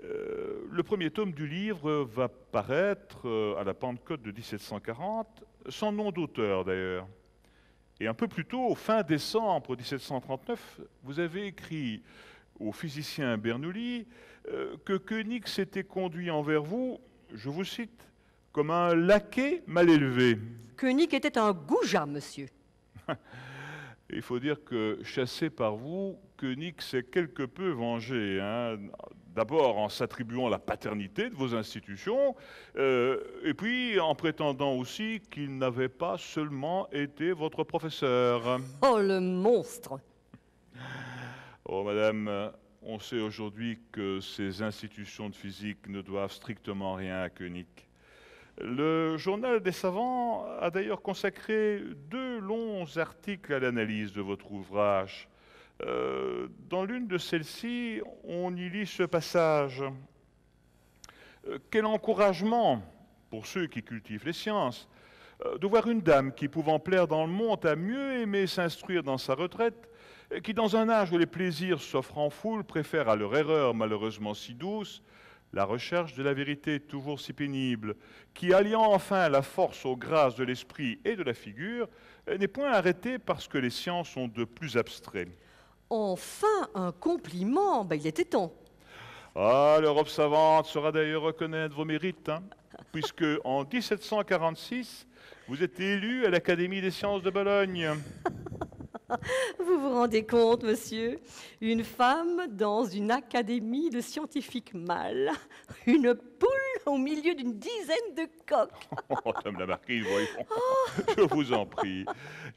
Le premier tome du livre va paraître à la Pentecôte de 1740, sans nom d'auteur d'ailleurs. Et un peu plus tôt, fin décembre 1739, vous avez écrit au physicien Bernoulli que Koenig s'était conduit envers vous, je vous cite, comme un laquais mal élevé. Koenig était un goujat, monsieur. Il faut dire que, chassé par vous, Koenig s'est quelque peu vengé, hein. D'abord en s'attribuant la paternité de vos institutions, et puis en prétendant aussi qu'il n'avait pas seulement été votre professeur. Oh, le monstre! Oh, madame, on sait aujourd'hui que ces institutions de physique ne doivent strictement rien à Koenig. Le journal des savants a d'ailleurs consacré 2 longs articles à l'analyse de votre ouvrage. Dans l'une de celles-ci, on y lit ce passage. Quel encouragement pour ceux qui cultivent les sciences de voir une dame qui, pouvant plaire dans le monde, a mieux aimé s'instruire dans sa retraite, qui, dans un âge où les plaisirs s'offrent en foule, préfère à leur erreur malheureusement si douce la recherche de la vérité toujours si pénible, qui, alliant enfin la force aux grâces de l'esprit et de la figure, n'est point arrêtée parce que les sciences sont de plus abstraits. Enfin, un compliment, il était temps. Ah, l'Europe savante saura d'ailleurs reconnaître vos mérites, hein, puisque en 1746, vous êtes élu à l'Académie des sciences de Bologne. Vous vous rendez compte, monsieur? Une femme dans une académie de scientifiques mâles, une poule au milieu d'une dizaine de coqs. Oh, Madame la Marquise, voyons. Je vous en prie,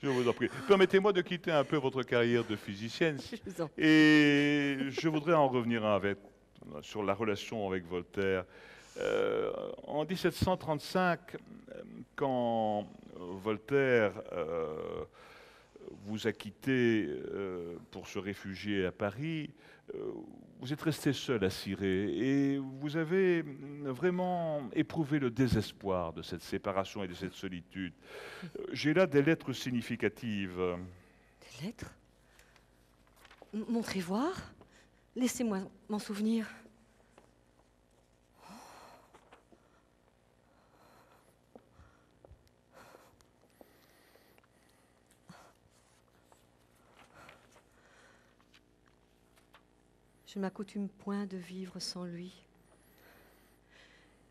je vous en prie. Permettez-moi de quitter un peu votre carrière de physicienne. Je vous en prie. Et je voudrais en revenir sur la relation avec Voltaire. En 1735, quand Voltaire vous a quitté pour se réfugier à Paris, vous êtes resté seul à Cirey et vous avez vraiment éprouvé le désespoir de cette séparation et de cette solitude. J'ai là des lettres significatives. Des lettres? Montrez voir. Laissez-moi m'en souvenir. Je ne m'accoutume point de vivre sans lui,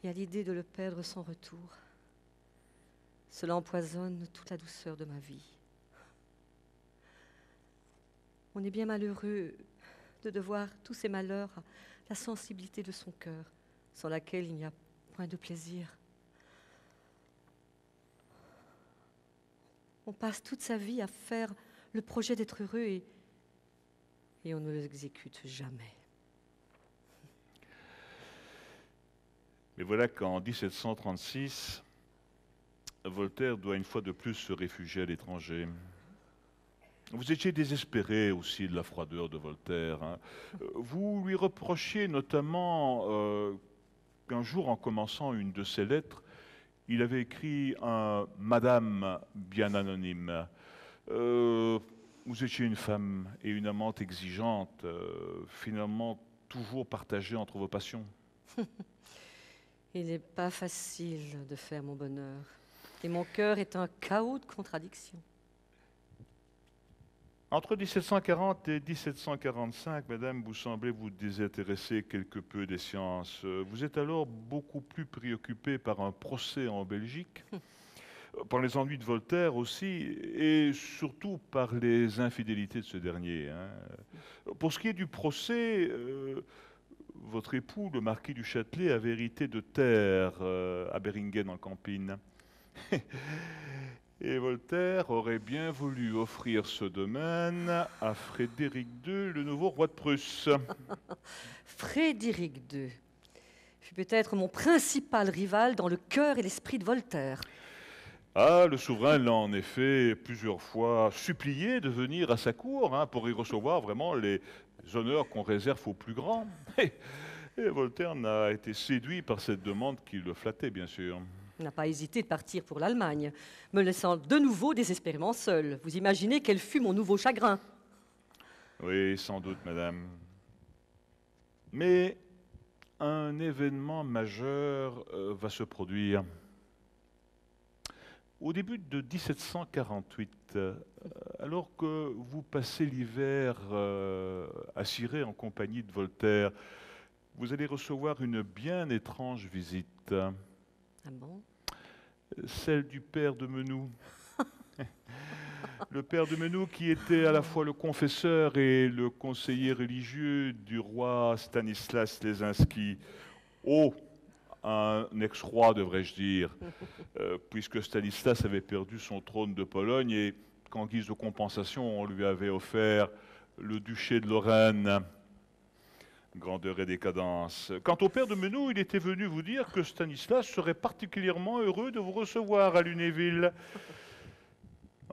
et à l'idée de le perdre sans retour, cela empoisonne toute la douceur de ma vie. On est bien malheureux de devoir tous ces malheurs à la sensibilité de son cœur, sans laquelle il n'y a point de plaisir. On passe toute sa vie à faire le projet d'être heureux et on ne l'exécute jamais. Mais voilà qu'en 1736, Voltaire doit une fois de plus se réfugier à l'étranger. Vous étiez désespéré aussi de la froideur de Voltaire, hein. Vous lui reprochiez notamment qu'un jour, en commençant une de ses lettres, il avait écrit un « Madame » bien anonyme. Vous étiez une femme et une amante exigeante, finalement toujours partagée entre vos passions. Il n'est pas facile de faire mon bonheur. et mon cœur est un chaos de contradictions. Entre 1740 et 1745, madame, vous semblez vous désintéresser quelque peu des sciences. Vous êtes alors beaucoup plus préoccupée par un procès en Belgique, par les ennuis de Voltaire aussi, et surtout par les infidélités de ce dernier, hein. Pour ce qui est du procès, votre époux, le marquis du Châtelet, avait hérité de terres à Beringen, en Campine. Et Voltaire aurait bien voulu offrir ce domaine à Frédéric II, le nouveau roi de Prusse. Frédéric II fut peut-être mon principal rival dans le cœur et l'esprit de Voltaire. Ah, le souverain l'a en effet plusieurs fois supplié de venir à sa cour, hein, pour y recevoir vraiment les honneurs qu'on réserve aux plus grands. Et Voltaire n'a été séduit par cette demande qui le flattait, bien sûr. Il n'a pas hésité de partir pour l'Allemagne, me laissant de nouveau désespérément seul. Vous imaginez quel fut mon nouveau chagrin? Oui, sans doute, madame. Mais un événement majeur va se produire. Au début de 1748, alors que vous passez l'hiver à Cirey en compagnie de Voltaire, vous allez recevoir une bien étrange visite. Ah bon? Celle du père de Menou. Le père de Menou qui était à la fois le confesseur et le conseiller religieux du roi Stanislas Lesinski. Oh, un ex-roi, devrais-je dire, puisque Stanislas avait perdu son trône de Pologne et qu'en guise de compensation, on lui avait offert le duché de Lorraine. Grandeur et décadence. Quant au père de Menou, il était venu vous dire que Stanislas serait particulièrement heureux de vous recevoir à Lunéville.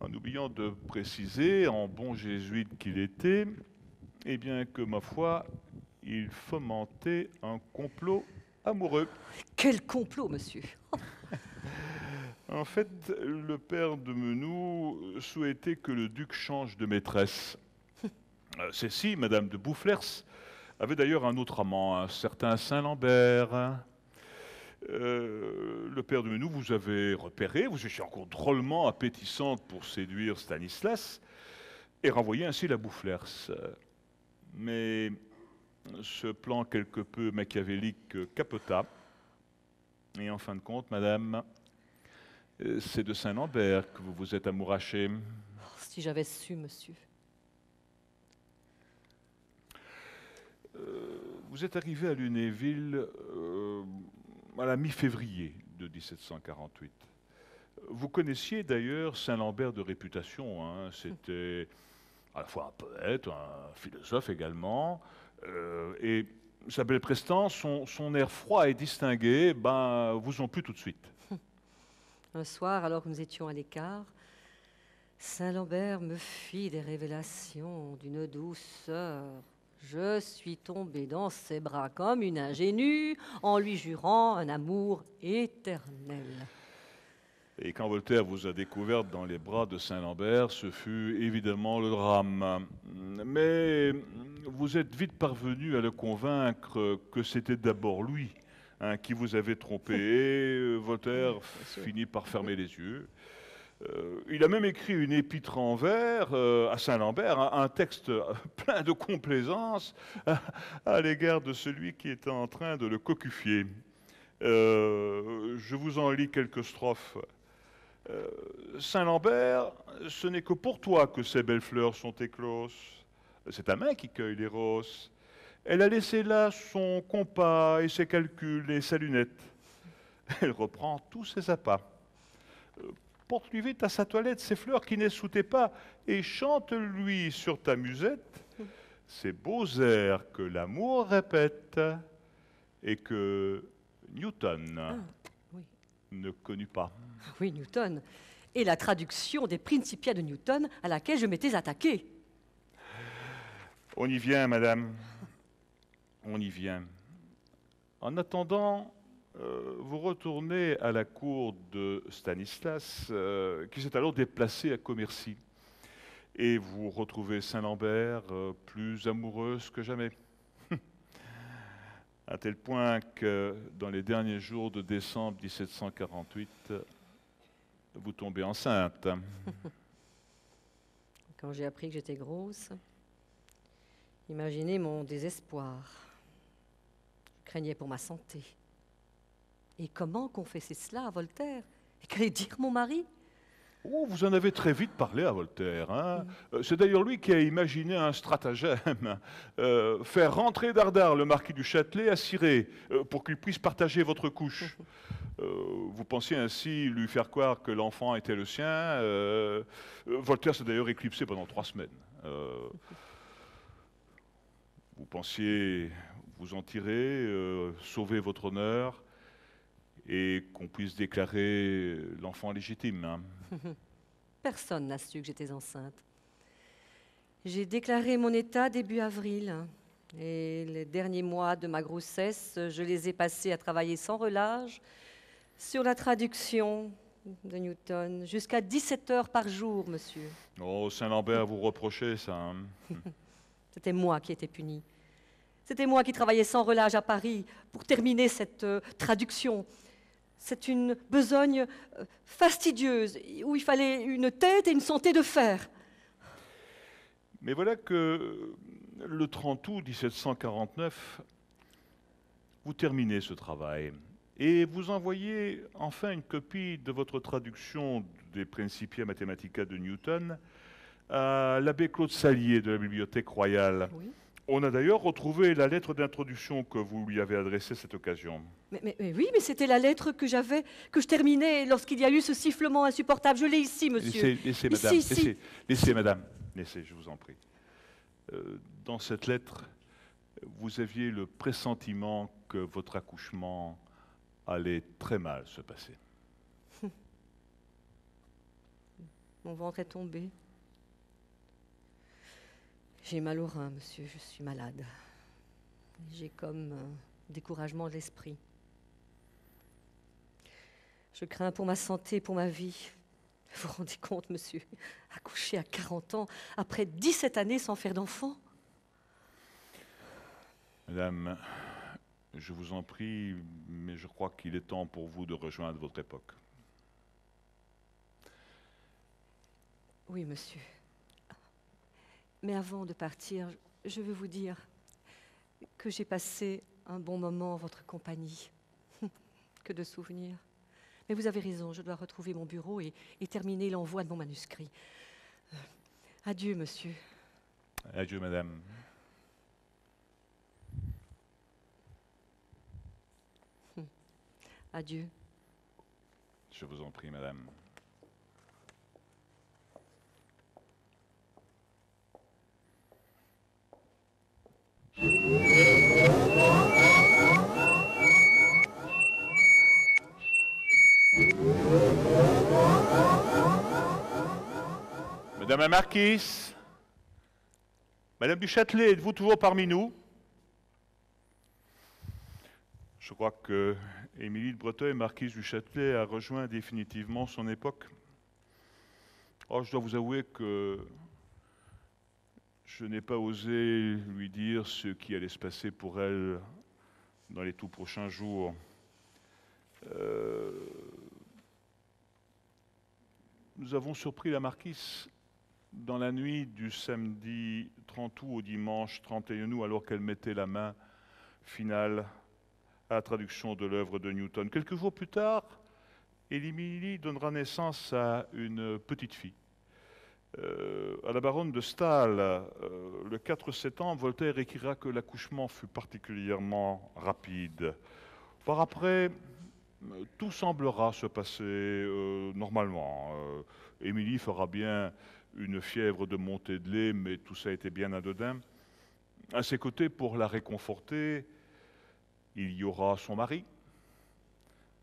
En oubliant de préciser, en bon jésuite qu'il était, eh bien que, ma foi, il fomentait un complot amoureux. Quel complot, monsieur! En fait, le père de Menou souhaitait que le duc change de maîtresse. Celle-ci, madame de Boufflers, avait d'ailleurs un autre amant, un certain Saint-Lambert. Le père de Menou vous avez repéré, vous étiez encore drôlement appétissante pour séduire Stanislas et renvoyer ainsi la Boufflers. Mais ce plan quelque peu machiavélique capota. Et en fin de compte, madame, c'est de Saint-Lambert que vous vous êtes amouraché. Oh, si j'avais su, monsieur. Vous êtes arrivé à Lunéville à la mi-février de 1748. Vous connaissiez d'ailleurs Saint-Lambert de réputation, hein. C'était à la fois un poète, un philosophe également, et sa belle prestance, son air froid et distingué, vous ont plu tout de suite. Un soir, alors que nous étions à l'écart, Saint-Lambert me fit des révélations d'une douceur. Je suis tombée dans ses bras comme une ingénue, en lui jurant un amour éternel. Et quand Voltaire vous a découverte dans les bras de Saint-Lambert, ce fut évidemment le drame. Mais vous êtes vite parvenu à le convaincre que c'était d'abord lui, hein, qui vous avait trompé. Et Voltaire finit par fermer les yeux. Il a même écrit une épître en vers à Saint-Lambert, un texte plein de complaisance à l'égard de celui qui était en train de le cocufier. Je vous en lis quelques strophes. Saint-Lambert, ce n'est que pour toi que ces belles fleurs sont écloses. C'est ta main qui cueille les roses. Elle a laissé là son compas et ses calculs et sa lunette. Elle reprend tous ses appas. Porte-lui vite à sa toilette ces fleurs qui naissent sous tes pas et chante-lui sur ta musette ces beaux airs que l'amour répète et que Newton ne connut pas. Oui, Newton. Et la traduction des Principia de Newton à laquelle je m'étais attaqué. On y vient, madame. On y vient. En attendant, vous retournez à la cour de Stanislas, qui s'est alors déplacé à Commercy. Et vous retrouvez Saint-Lambert plus amoureuse que jamais. À tel point que dans les derniers jours de décembre 1748, vous tombez enceinte. Quand j'ai appris que j'étais grosse, imaginez mon désespoir. Je craignais pour ma santé. Et comment confesser cela à Voltaire? Et qu'allait dire mon mari? Oh, vous en avez très vite parlé à Voltaire. Hein. C'est d'ailleurs lui qui a imaginé un stratagème. Faire rentrer Dardare, le marquis du Châtelet, à Cirey, pour qu'il puisse partager votre couche. Vous pensiez ainsi lui faire croire que l'enfant était le sien. Voltaire s'est d'ailleurs éclipsé pendant 3 semaines. Vous pensiez vous en tirer, sauver votre honneur, et qu'on puisse déclarer l'enfant légitime. Hein. Personne n'a su que j'étais enceinte. J'ai déclaré mon état début avril. Et les derniers mois de ma grossesse, je les ai passés à travailler sans relâche sur la traduction de Newton, jusqu'à 17 heures par jour, monsieur. Oh, Saint-Lambert vous reprochait ça. Hein. C'était moi qui étais punie. C'était moi qui travaillais sans relâche à Paris pour terminer cette traduction. C'est une besogne fastidieuse, où il fallait une tête et une santé de fer. Mais voilà que le 30 août 1749, vous terminez ce travail et vous envoyez enfin une copie de votre traduction des Principia Mathematica de Newton à l'abbé Claude Salier de la Bibliothèque royale. Oui. On a d'ailleurs retrouvé la lettre d'introduction que vous lui avez adressée à cette occasion. Mais oui, mais c'était la lettre que je terminais lorsqu'il y a eu ce sifflement insupportable. Je l'ai ici, monsieur. Laissez, madame, Ici. laissez, madame, laissez, je vous en prie. Dans cette lettre, vous aviez le pressentiment que votre accouchement allait très mal se passer. Mon ventre est tombé. J'ai mal au rein, monsieur, je suis malade. J'ai comme un découragement de l'esprit. Je crains pour ma santé, pour ma vie. Vous vous rendez compte, monsieur, accoucher à 40 ans, après 17 années sans faire d'enfant? Madame, je vous en prie, mais je crois qu'il est temps pour vous de rejoindre votre époque. Oui, monsieur. Mais avant de partir, je veux vous dire que j'ai passé un bon moment en votre compagnie. Que de souvenirs. Mais vous avez raison, je dois retrouver mon bureau et terminer l'envoi de mon manuscrit. Adieu, monsieur. Adieu, madame. Adieu. Je vous en prie, madame. Madame la marquise, Madame du Châtelet, êtes-vous toujours parmi nous? Je crois que Émilie de Breteuil, marquise du Châtelet, a rejoint définitivement son époque. Oh, je dois vous avouer que je n'ai pas osé lui dire ce qui allait se passer pour elle dans les tout prochains jours. Nous avons surpris la marquise dans la nuit du samedi 30 août au dimanche 31 août, alors qu'elle mettait la main finale à la traduction de l'œuvre de Newton. Quelques jours plus tard, Émilie donnera naissance à une petite fille. À la baronne de Staël, le 4 septembre, Voltaire écrira que l'accouchement fut particulièrement rapide. Par après, tout semblera se passer normalement. Émilie fera bien une fièvre de montée de lait, mais tout ça était bien anodin. À ses côtés, pour la réconforter, il y aura son mari,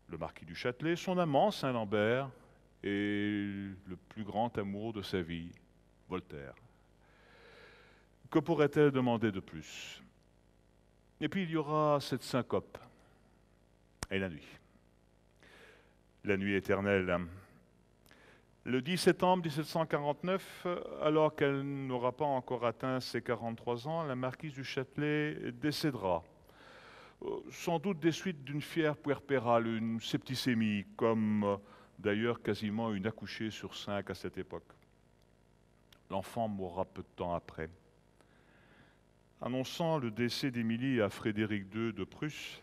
le marquis du Châtelet, son amant, Saint-Lambert, et le plus grand amour de sa vie, Voltaire. Que pourrait-elle demander de plus? Et puis il y aura cette syncope et la nuit éternelle. Le 10 septembre 1749, alors qu'elle n'aura pas encore atteint ses 43 ans, la marquise du Châtelet décédera. Sans doute des suites d'une fièvre puerpérale, une septicémie, comme d'ailleurs quasiment une accouchée sur 5 à cette époque. L'enfant mourra peu de temps après. Annonçant le décès d'Émilie à Frédéric II de Prusse,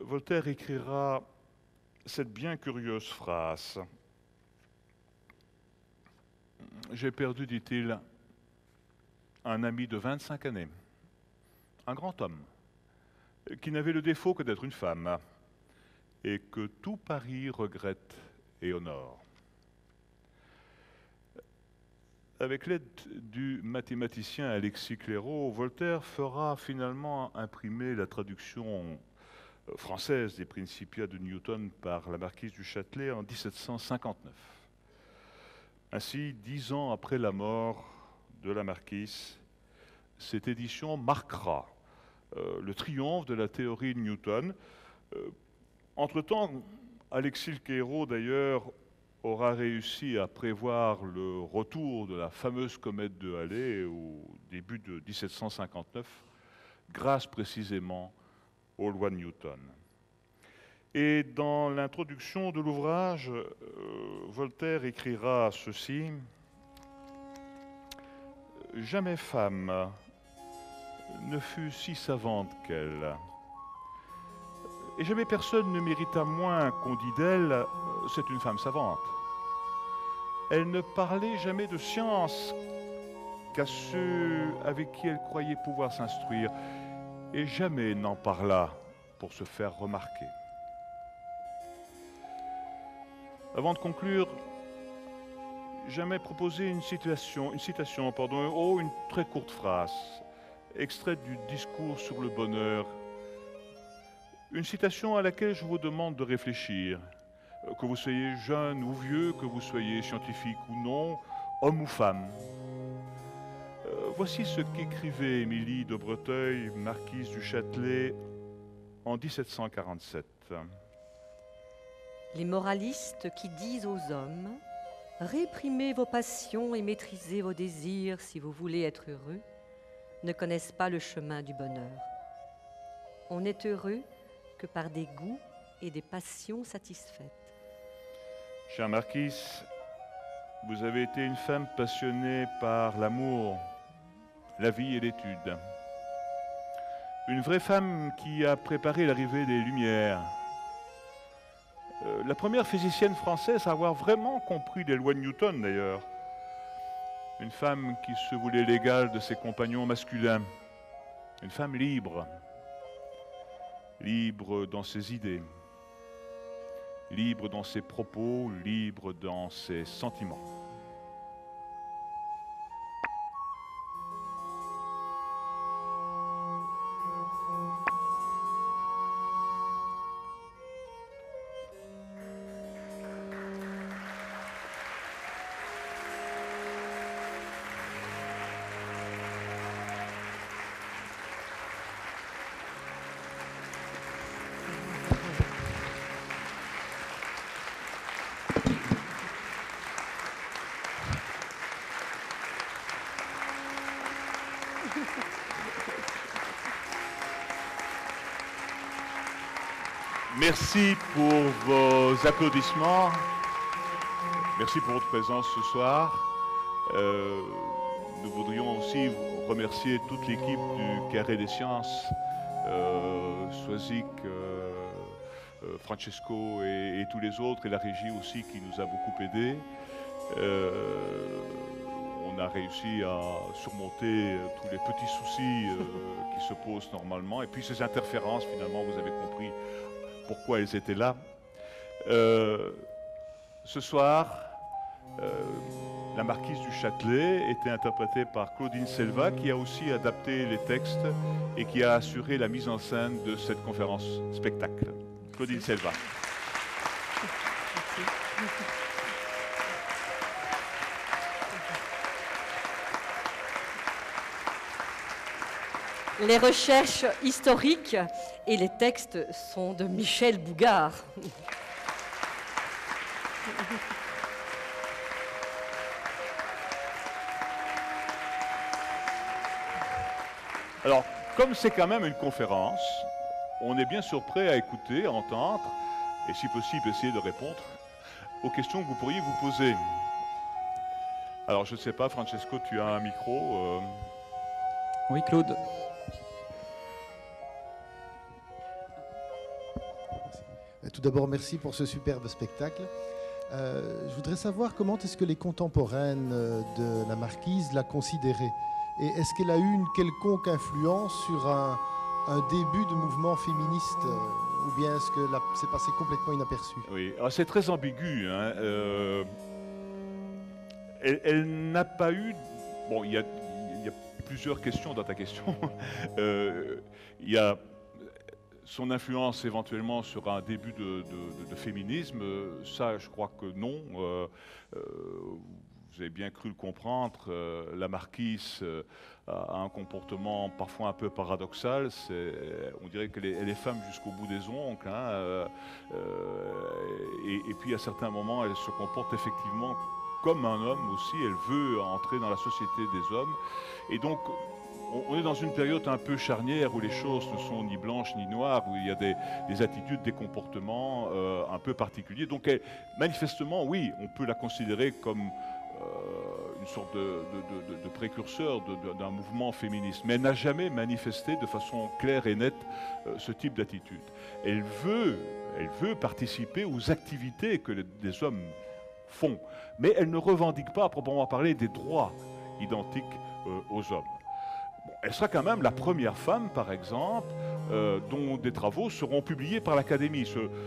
Voltaire écrira cette bien curieuse phrase. « J'ai perdu, dit-il, un ami de 25 années, un grand homme, qui n'avait le défaut que d'être une femme, et que tout Paris regrette et honore. » Avec l'aide du mathématicien Alexis Clairaut, Voltaire fera finalement imprimer la traduction française des Principia de Newton par la marquise du Châtelet en 1759. Ainsi, 10 ans après la mort de la marquise, cette édition marquera le triomphe de la théorie de Newton. Entre-temps, Alexis Clairaut, d'ailleurs, aura réussi à prévoir le retour de la fameuse comète de Halley au début de 1759, grâce précisément aux lois de Newton. Et dans l'introduction de l'ouvrage, Voltaire écrira ceci. « Jamais femme ne fut si savante qu'elle. Et jamais personne ne mérita moins qu'on dit d'elle, c'est une femme savante. Elle ne parlait jamais de science qu'à ceux avec qui elle croyait pouvoir s'instruire, et jamais n'en parla pour se faire remarquer. » Avant de conclure, j'aimerais proposer une citation, une très courte phrase, extraite du discours sur le bonheur. Une citation à laquelle je vous demande de réfléchir, que vous soyez jeune ou vieux, que vous soyez scientifique ou non, homme ou femme. Voici ce qu'écrivait Émilie de Breteuil, marquise du Châtelet, en 1747. Les moralistes qui disent aux hommes « Réprimez vos passions et maîtrisez vos désirs si vous voulez être heureux » ne connaissent pas le chemin du bonheur. On n'est heureux que par des goûts et des passions satisfaites. Chère marquise, vous avez été une femme passionnée par l'amour, la vie et l'étude. Une vraie femme qui a préparé l'arrivée des Lumières. La première physicienne française à avoir vraiment compris les lois de Newton, d'ailleurs. Une femme qui se voulait l'égale de ses compagnons masculins. Une femme libre. Libre dans ses idées. Libre dans ses propos, libre dans ses sentiments. Merci pour vos applaudissements. Merci pour votre présence ce soir. Nous voudrions aussi remercier toute l'équipe du Carré des Sciences, Soisic, Francesco et tous les autres, et la régie aussi qui nous a beaucoup aidés. On a réussi à surmonter tous les petits soucis qui se posent normalement. Et puis ces interférences, finalement, vous avez compris pourquoi elles étaient là. Ce soir, la marquise du Châtelet était interprétée par Claudine Selva, qui a aussi adapté les textes et qui a assuré la mise en scène de cette conférence spectacle. Claudine Selva. Les recherches historiques et les textes sont de Michel Bougard. Alors, comme c'est quand même une conférence, on est bien sûr prêt à écouter, à entendre, et si possible essayer de répondre aux questions que vous pourriez vous poser. Alors, je ne sais pas, Francesco, tu as un micro Oui, Claude. Tout d'abord, merci pour ce superbe spectacle. Je voudrais savoir comment est-ce que les contemporaines de la marquise l'a considérée. Et est-ce qu'elle a eu une quelconque influence sur un début de mouvement féministe ou bien est-ce que c'est passé complètement inaperçu? Oui, c'est très ambigu. Hein. Elle n'a pas eu... Bon, il y a plusieurs questions dans ta question. Il y a son influence éventuellement sur un début de féminisme. Ça, je crois que non. Vous avez bien cru le comprendre. La marquise a un comportement parfois un peu paradoxal. On dirait qu'elle est femme jusqu'au bout des ongles. Hein. Et puis à certains moments, elle se comporte effectivement comme un homme aussi. Elle veut entrer dans la société des hommes. Et donc, on est dans une période un peu charnière où les choses ne sont ni blanches ni noires, où il y a des attitudes, des comportements un peu particuliers. Donc, manifestement, oui, on peut la considérer comme une sorte de précurseur d'un mouvement féministe. Mais elle n'a jamais manifesté de façon claire et nette ce type d'attitude. Elle veut participer aux activités que les hommes font, mais elle ne revendique pas, à proprement parler, des droits identiques aux hommes. Bon, elle sera quand même la première femme, par exemple, dont des travaux seront publiés par l'Académie.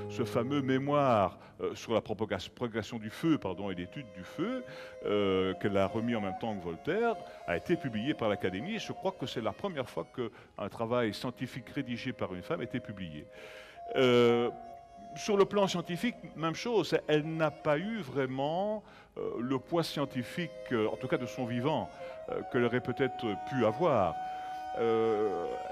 Ce fameux mémoire sur la propagation du feu et l'étude du feu, qu'elle a remis en même temps que Voltaire, a été publié par l'Académie. Je crois que c'est la première fois qu'un travail scientifique rédigé par une femme a été publié. Sur le plan scientifique, même chose, elle n'a pas eu vraiment le poids scientifique, en tout cas de son vivant, qu'elle aurait peut-être pu avoir.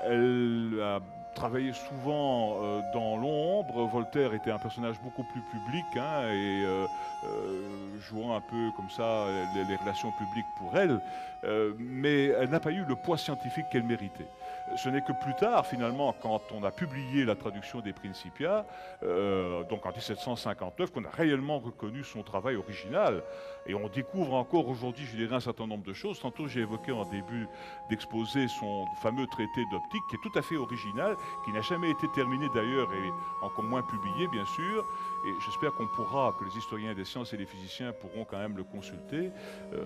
Elle a travaillé souvent dans l'ombre. Voltaire était un personnage beaucoup plus public, hein, et jouant un peu comme ça les relations publiques pour elle, mais elle n'a pas eu le poids scientifique qu'elle méritait. Ce n'est que plus tard, finalement, quand on a publié la traduction des Principia, donc en 1759, qu'on a réellement reconnu son travail original. Et on découvre encore aujourd'hui, je dirais, un certain nombre de choses. Tantôt, j'ai évoqué en début d'exposer son fameux traité d'optique, qui est tout à fait original, qui n'a jamais été terminé d'ailleurs, et encore moins publié, bien sûr. Et j'espère que les historiens des sciences et les physiciens pourront quand même le consulter,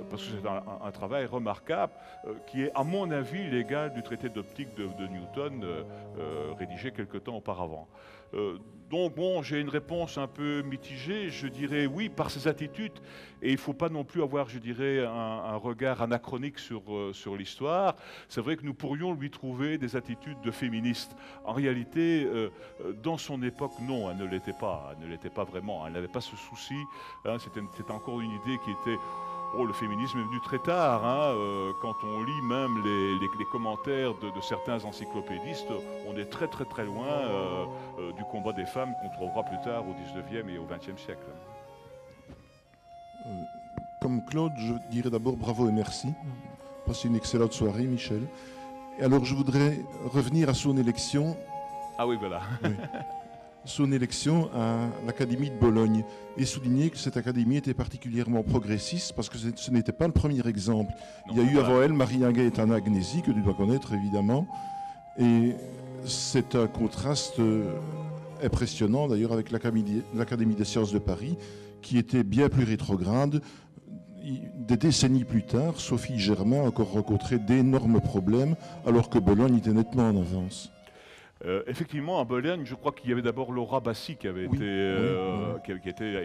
parce que c'est un travail remarquable, qui est, à mon avis, l'égal du traité d'optique de Newton, rédigé quelque temps auparavant. Donc bon, j'ai une réponse un peu mitigée. Je dirais oui, par ses attitudes, et il ne faut pas non plus avoir, je dirais, un regard anachronique sur l'histoire. C'est vrai que nous pourrions lui trouver des attitudes de féministe. En réalité, dans son époque, non, elle ne l'était pas. Elle ne l'était pas vraiment. Elle n'avait pas ce souci. Hein, c'était encore une idée qui était... Oh, le féminisme est venu très tard, hein, quand on lit même les commentaires de certains encyclopédistes, on est très très très loin du combat des femmes qu'on trouvera plus tard au 19e et au 20e siècle. Comme Claude, je dirais d'abord bravo et merci. Passez une excellente soirée, Michel. Et alors je voudrais revenir à son élection. Ah oui, voilà. Oui. Son élection à l'Académie de Bologne et souligner que cette académie était particulièrement progressiste parce que ce n'était pas le premier exemple. Non, il y a eu avant elle Maria Gaetana Agnesi, que tu dois connaître évidemment, et c'est un contraste impressionnant d'ailleurs avec l'Académie des sciences de Paris qui était bien plus rétrograde. Des décennies plus tard, Sophie Germain a encore rencontré d'énormes problèmes alors que Bologne était nettement en avance. Effectivement, à Bologne, je crois qu'il y avait d'abord Laura Bassi qui avait été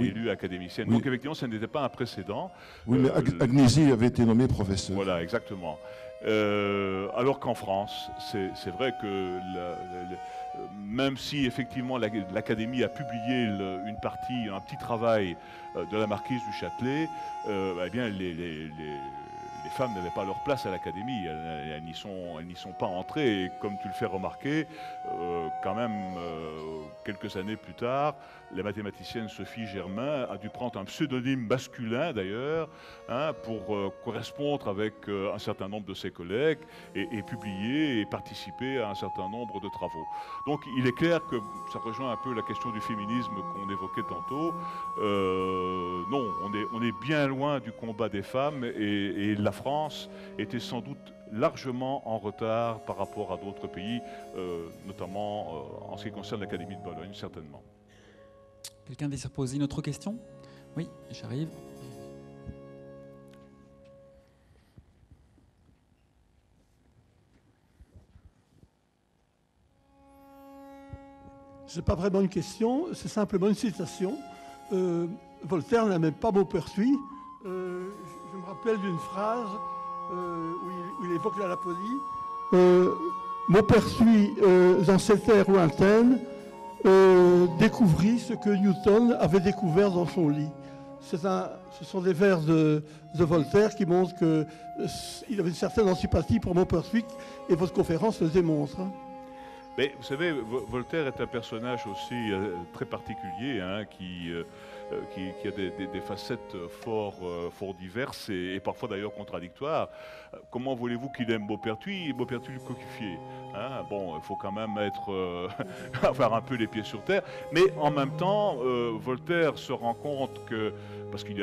élue académicienne. Oui. Donc effectivement, ce n'était pas un précédent. Oui, mais Agnesi avait été nommée professeur. Voilà, exactement. Alors qu'en France, c'est vrai que même si effectivement l'Académie a publié un petit travail de la marquise du Châtelet, eh bien les les femmes n'avaient pas leur place à l'Académie, elles n'y sont pas entrées. Et comme tu le fais remarquer, quand même, quelques années plus tard, la mathématicienne Sophie Germain a dû prendre un pseudonyme masculin d'ailleurs, hein, pour correspondre avec un certain nombre de ses collègues et publier et participer à un certain nombre de travaux. Donc il est clair que ça rejoint un peu la question du féminisme qu'on évoquait tantôt. Non, on est bien loin du combat des femmes et la France était sans doute largement en retard par rapport à d'autres pays, notamment en ce qui concerne l'Académie de Bologne, certainement. Quelqu'un désire poser une autre question? Oui, j'arrive. Ce n'est pas vraiment une question, c'est simplement une citation. Voltaire n'aimait pas Maupertuis. Je me rappelle d'une phrase où il évoque la Laponie. Maupertuis, dans cette ère lointaine, découvrit ce que Newton avait découvert dans son lit. Ce sont des vers de Voltaire qui montrent qu'il avait une certaine antipathie pour Maupertuis, et votre conférence le démontre. Mais vous savez, Voltaire est un personnage aussi très particulier, hein, qui a des facettes fort diverses et parfois d'ailleurs contradictoires. Comment voulez-vous qu'il aime Maupertuis? Maupertuis le cocufié. Hein, bon, il faut quand même avoir un peu les pieds sur terre. Mais en même temps, Voltaire se rend compte que, parce qu'il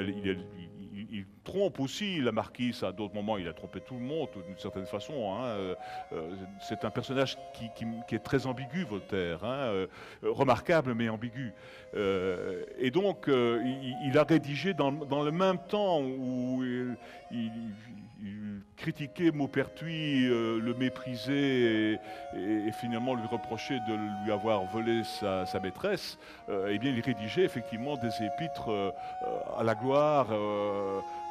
il trompe aussi la marquise à d'autres moments, il a trompé tout le monde d'une certaine façon. Hein. C'est un personnage qui est très ambigu, Voltaire, hein, remarquable mais ambigu. Et donc il a rédigé dans le même temps où il critiquait Maupertuis, le méprisait et finalement lui reprochait de lui avoir volé sa maîtresse, eh bien il rédigeait effectivement des épîtres à la gloire,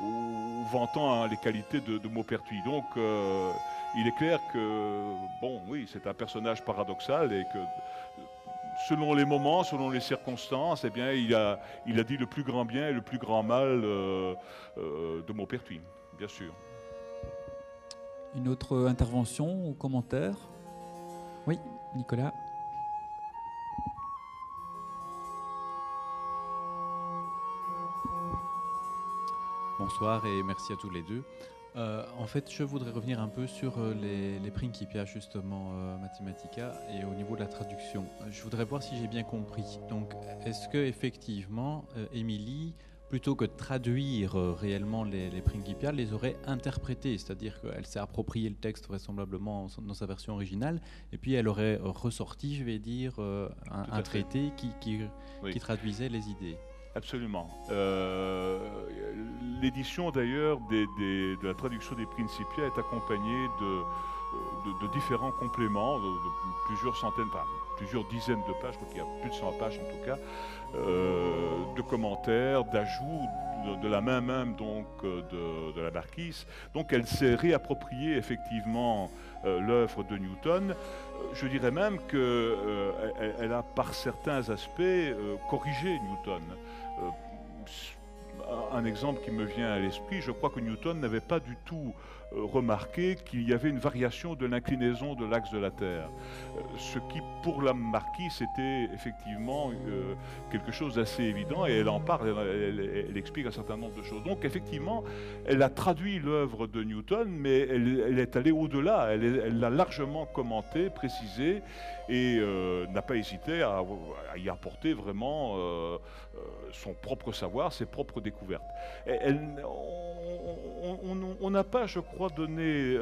ou vantant les qualités de Maupertuis. Donc il est clair que, bon, oui, c'est un personnage paradoxal et que selon les moments, selon les circonstances, eh bien, il a dit le plus grand bien et le plus grand mal de Maupertuis, bien sûr. Une autre intervention ou commentaire? Oui, Nicolas. Bonsoir et merci à tous les deux. En fait, je voudrais revenir un peu sur les Principia, justement, Mathematica, et au niveau de la traduction. Je voudrais voir si j'ai bien compris. Donc, est-ce que effectivement, Émilie, plutôt que de traduire réellement les Principia, les aurait interprétés, c'est-à-dire qu'elle s'est approprié le texte vraisemblablement dans sa version originale, et puis elle aurait ressorti, je vais dire, un traité qui traduisait les idées. Absolument. L'édition d'ailleurs de la traduction des Principia est accompagnée de différents compléments, de plusieurs centaines, enfin plusieurs dizaines de pages, je crois qu'il y a plus de 100 pages en tout cas, de commentaires, d'ajouts de la main même donc de la marquise. Donc elle s'est réappropriée effectivement l'œuvre de Newton. Je dirais même qu'elle a par certains aspects corrigé Newton. Un exemple qui me vient à l'esprit, je crois que Newton n'avait pas du tout remarqué qu'il y avait une variation de l'inclinaison de l'axe de la Terre. Ce qui, pour la marquise, était effectivement quelque chose d'assez évident, et elle en parle, elle explique un certain nombre de choses. Donc, effectivement, elle a traduit l'œuvre de Newton, mais elle est allée au-delà, elle l'a largement commenté, précisé, et n'a pas hésité à y apporter vraiment son propre savoir, ses propres découvertes. On n'a pas, je crois, donné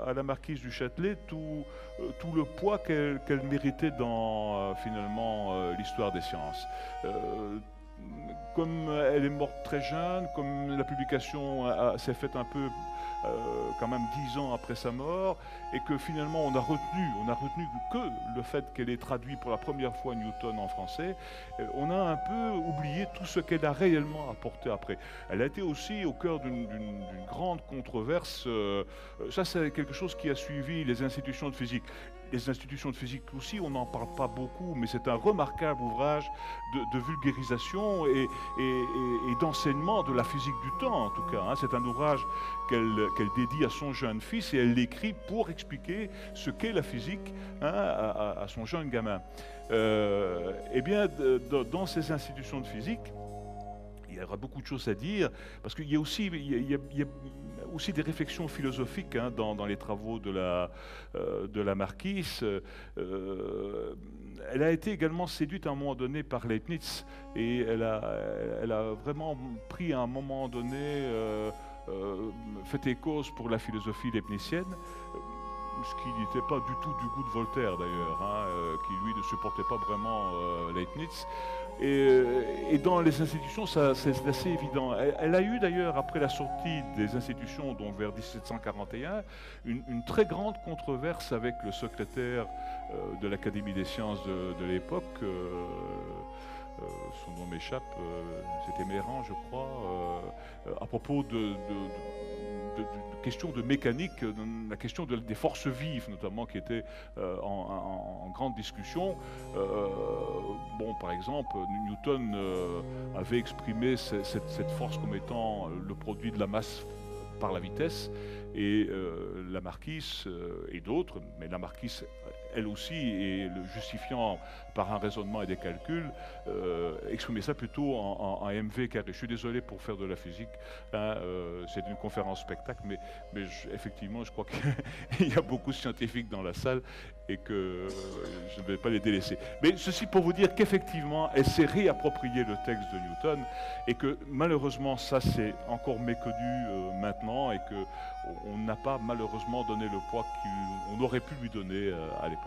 à la marquise du Châtelet tout le poids qu'elle méritait dans finalement l'histoire des sciences. Comme elle est morte très jeune, comme la publication s'est faite un peu quand même 10 ans après sa mort, et que finalement on a retenu que le fait qu'elle ait traduit pour la première fois Newton en français, on a un peu oublié tout ce qu'elle a réellement apporté après. Elle a été aussi au cœur d'une grande controverse, ça c'est quelque chose qui a suivi les institutions de physique. les institutions de physique aussi, on n'en parle pas beaucoup, mais c'est un remarquable ouvrage de vulgarisation et d'enseignement de la physique du temps, en tout cas. Hein. C'est un ouvrage qu'elle dédie à son jeune fils et elle l'écrit pour expliquer ce qu'est la physique, hein, à son jeune gamin. Eh bien, dans ces institutions de physique, il y aura beaucoup de choses à dire, parce qu'il y a aussi, aussi des réflexions philosophiques, hein, dans les travaux de la marquise. Elle a été également séduite à un moment donné par Leibniz, et elle a vraiment pris à un moment donné fait et cause pour la philosophie leibnizienne, ce qui n'était pas du tout du goût de Voltaire d'ailleurs, hein, qui lui ne supportait pas vraiment Leibniz. Et dans les institutions, c'est assez évident. Elle a eu d'ailleurs, après la sortie des institutions, donc vers 1741, une très grande controverse avec le secrétaire de l'Académie des sciences de l'époque. Son nom m'échappe, c'était Méran, je crois, à propos de questions de mécanique, la question des forces vives notamment, qui était en grande discussion. Bon, par exemple, Newton avait exprimé cette force comme étant le produit de la masse par la vitesse, et la marquise et d'autres, mais la marquise elle aussi, et le justifiant par un raisonnement et des calculs, exprimer ça plutôt en mv carré. Je suis désolé pour faire de la physique, hein, c'est une conférence spectacle, mais effectivement, je crois qu'il y a beaucoup de scientifiques dans la salle et que je ne vais pas les délaisser. Mais ceci pour vous dire qu'effectivement, elle s'est réappropriée le texte de Newton, et que malheureusement, ça c'est encore méconnu maintenant, et qu'on n'a pas malheureusement donné le poids qu'on aurait pu lui donner à l'époque.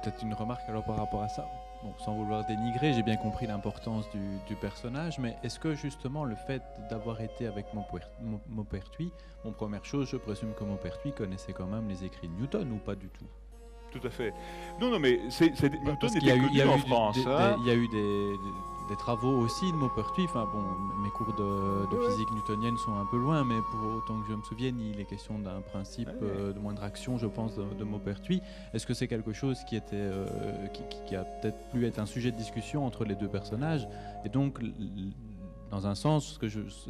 Peut-être une remarque alors par rapport à ça. Bon, sans vouloir dénigrer, j'ai bien compris l'importance du personnage, mais est-ce que justement le fait d'avoir été avec Maupertuis, première chose, je présume que Maupertuis connaissait quand même les écrits de Newton, ou pas du tout? Tout à fait. Non, mais Newton était connu en France. Il y a eu des travaux aussi de Maupertuis. Enfin bon, mes cours de physique newtonienne sont un peu loin, mais pour autant que je me souvienne, il est question d'un principe de moindre action, je pense, de Maupertuis. Est-ce que c'est quelque chose qui était, qui a peut-être pu être un sujet de discussion entre les deux personnages? Et donc, dans un sens,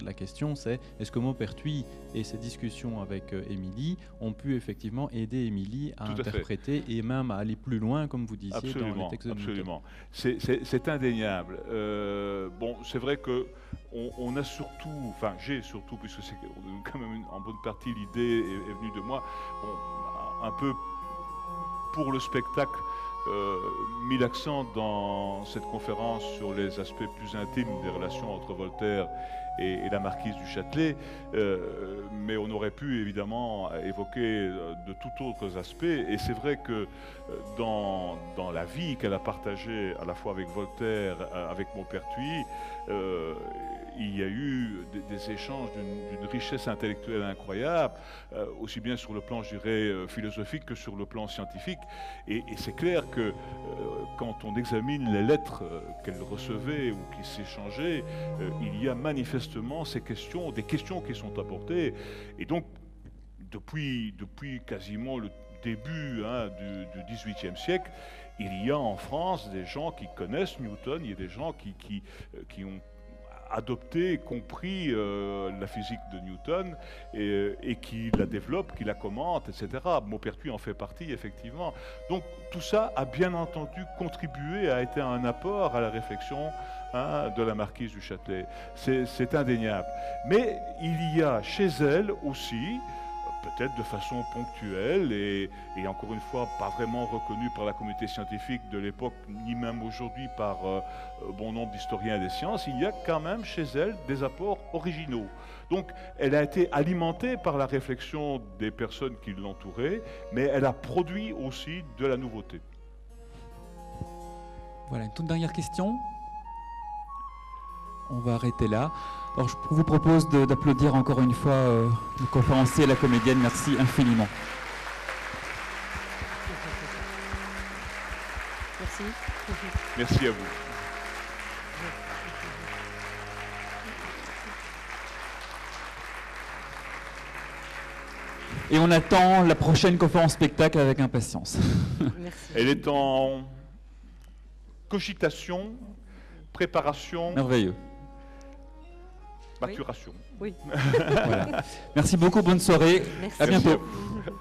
la question c'est, est-ce que Maupertuis et ses discussions avec Émilie ont pu effectivement aider Émilie à interpréter et même à aller plus loin, comme vous disiez, dans les textes de Newton? Absolument, c'est indéniable. Bon, c'est vrai que on a surtout, enfin j'ai surtout, puisque c'est quand même en bonne partie l'idée est venue de moi, bon, un peu pour le spectacle, mis l'accent dans cette conférence sur les aspects plus intimes des relations entre Voltaire et la marquise du Châtelet, mais on aurait pu évidemment évoquer de tout autres aspects, et c'est vrai que dans la vie qu'elle a partagée à la fois avec Voltaire, avec Maupertuis, il y a eu des échanges d'une richesse intellectuelle incroyable, aussi bien sur le plan, je dirais, philosophique que sur le plan scientifique. Et c'est clair que quand on examine les lettres qu'elle recevait ou qui s'échangeaient, il y a manifestement des questions qui sont apportées. Et donc, depuis quasiment le début du XVIIIe siècle, il y a en France des gens qui connaissent Newton, il y a des gens qui ont adopté, compris la physique de Newton et qui la développe, qui la commente, etc. Maupertuis en fait partie, effectivement. Donc tout ça a bien entendu contribué, a été un apport à la réflexion de la marquise du Châtelet. C'est indéniable. Mais il y a chez elle aussi, peut-être de façon ponctuelle et encore une fois pas vraiment reconnue par la communauté scientifique de l'époque, ni même aujourd'hui par bon nombre d'historiens des sciences, il y a quand même chez elle des apports originaux. Donc elle a été alimentée par la réflexion des personnes qui l'entouraient, mais elle a produit aussi de la nouveauté. Voilà, une toute dernière question. On va arrêter là. Alors, je vous propose d'applaudir encore une fois le conférencier et la comédienne. Merci infiniment. Merci. Merci à vous. Et on attend la prochaine conférence spectacle avec impatience. Merci. Elle est en cogitation, préparation, Merveilleux. maturation. Oui. Voilà. Merci beaucoup, bonne soirée. Merci. À bientôt. Merci à vous.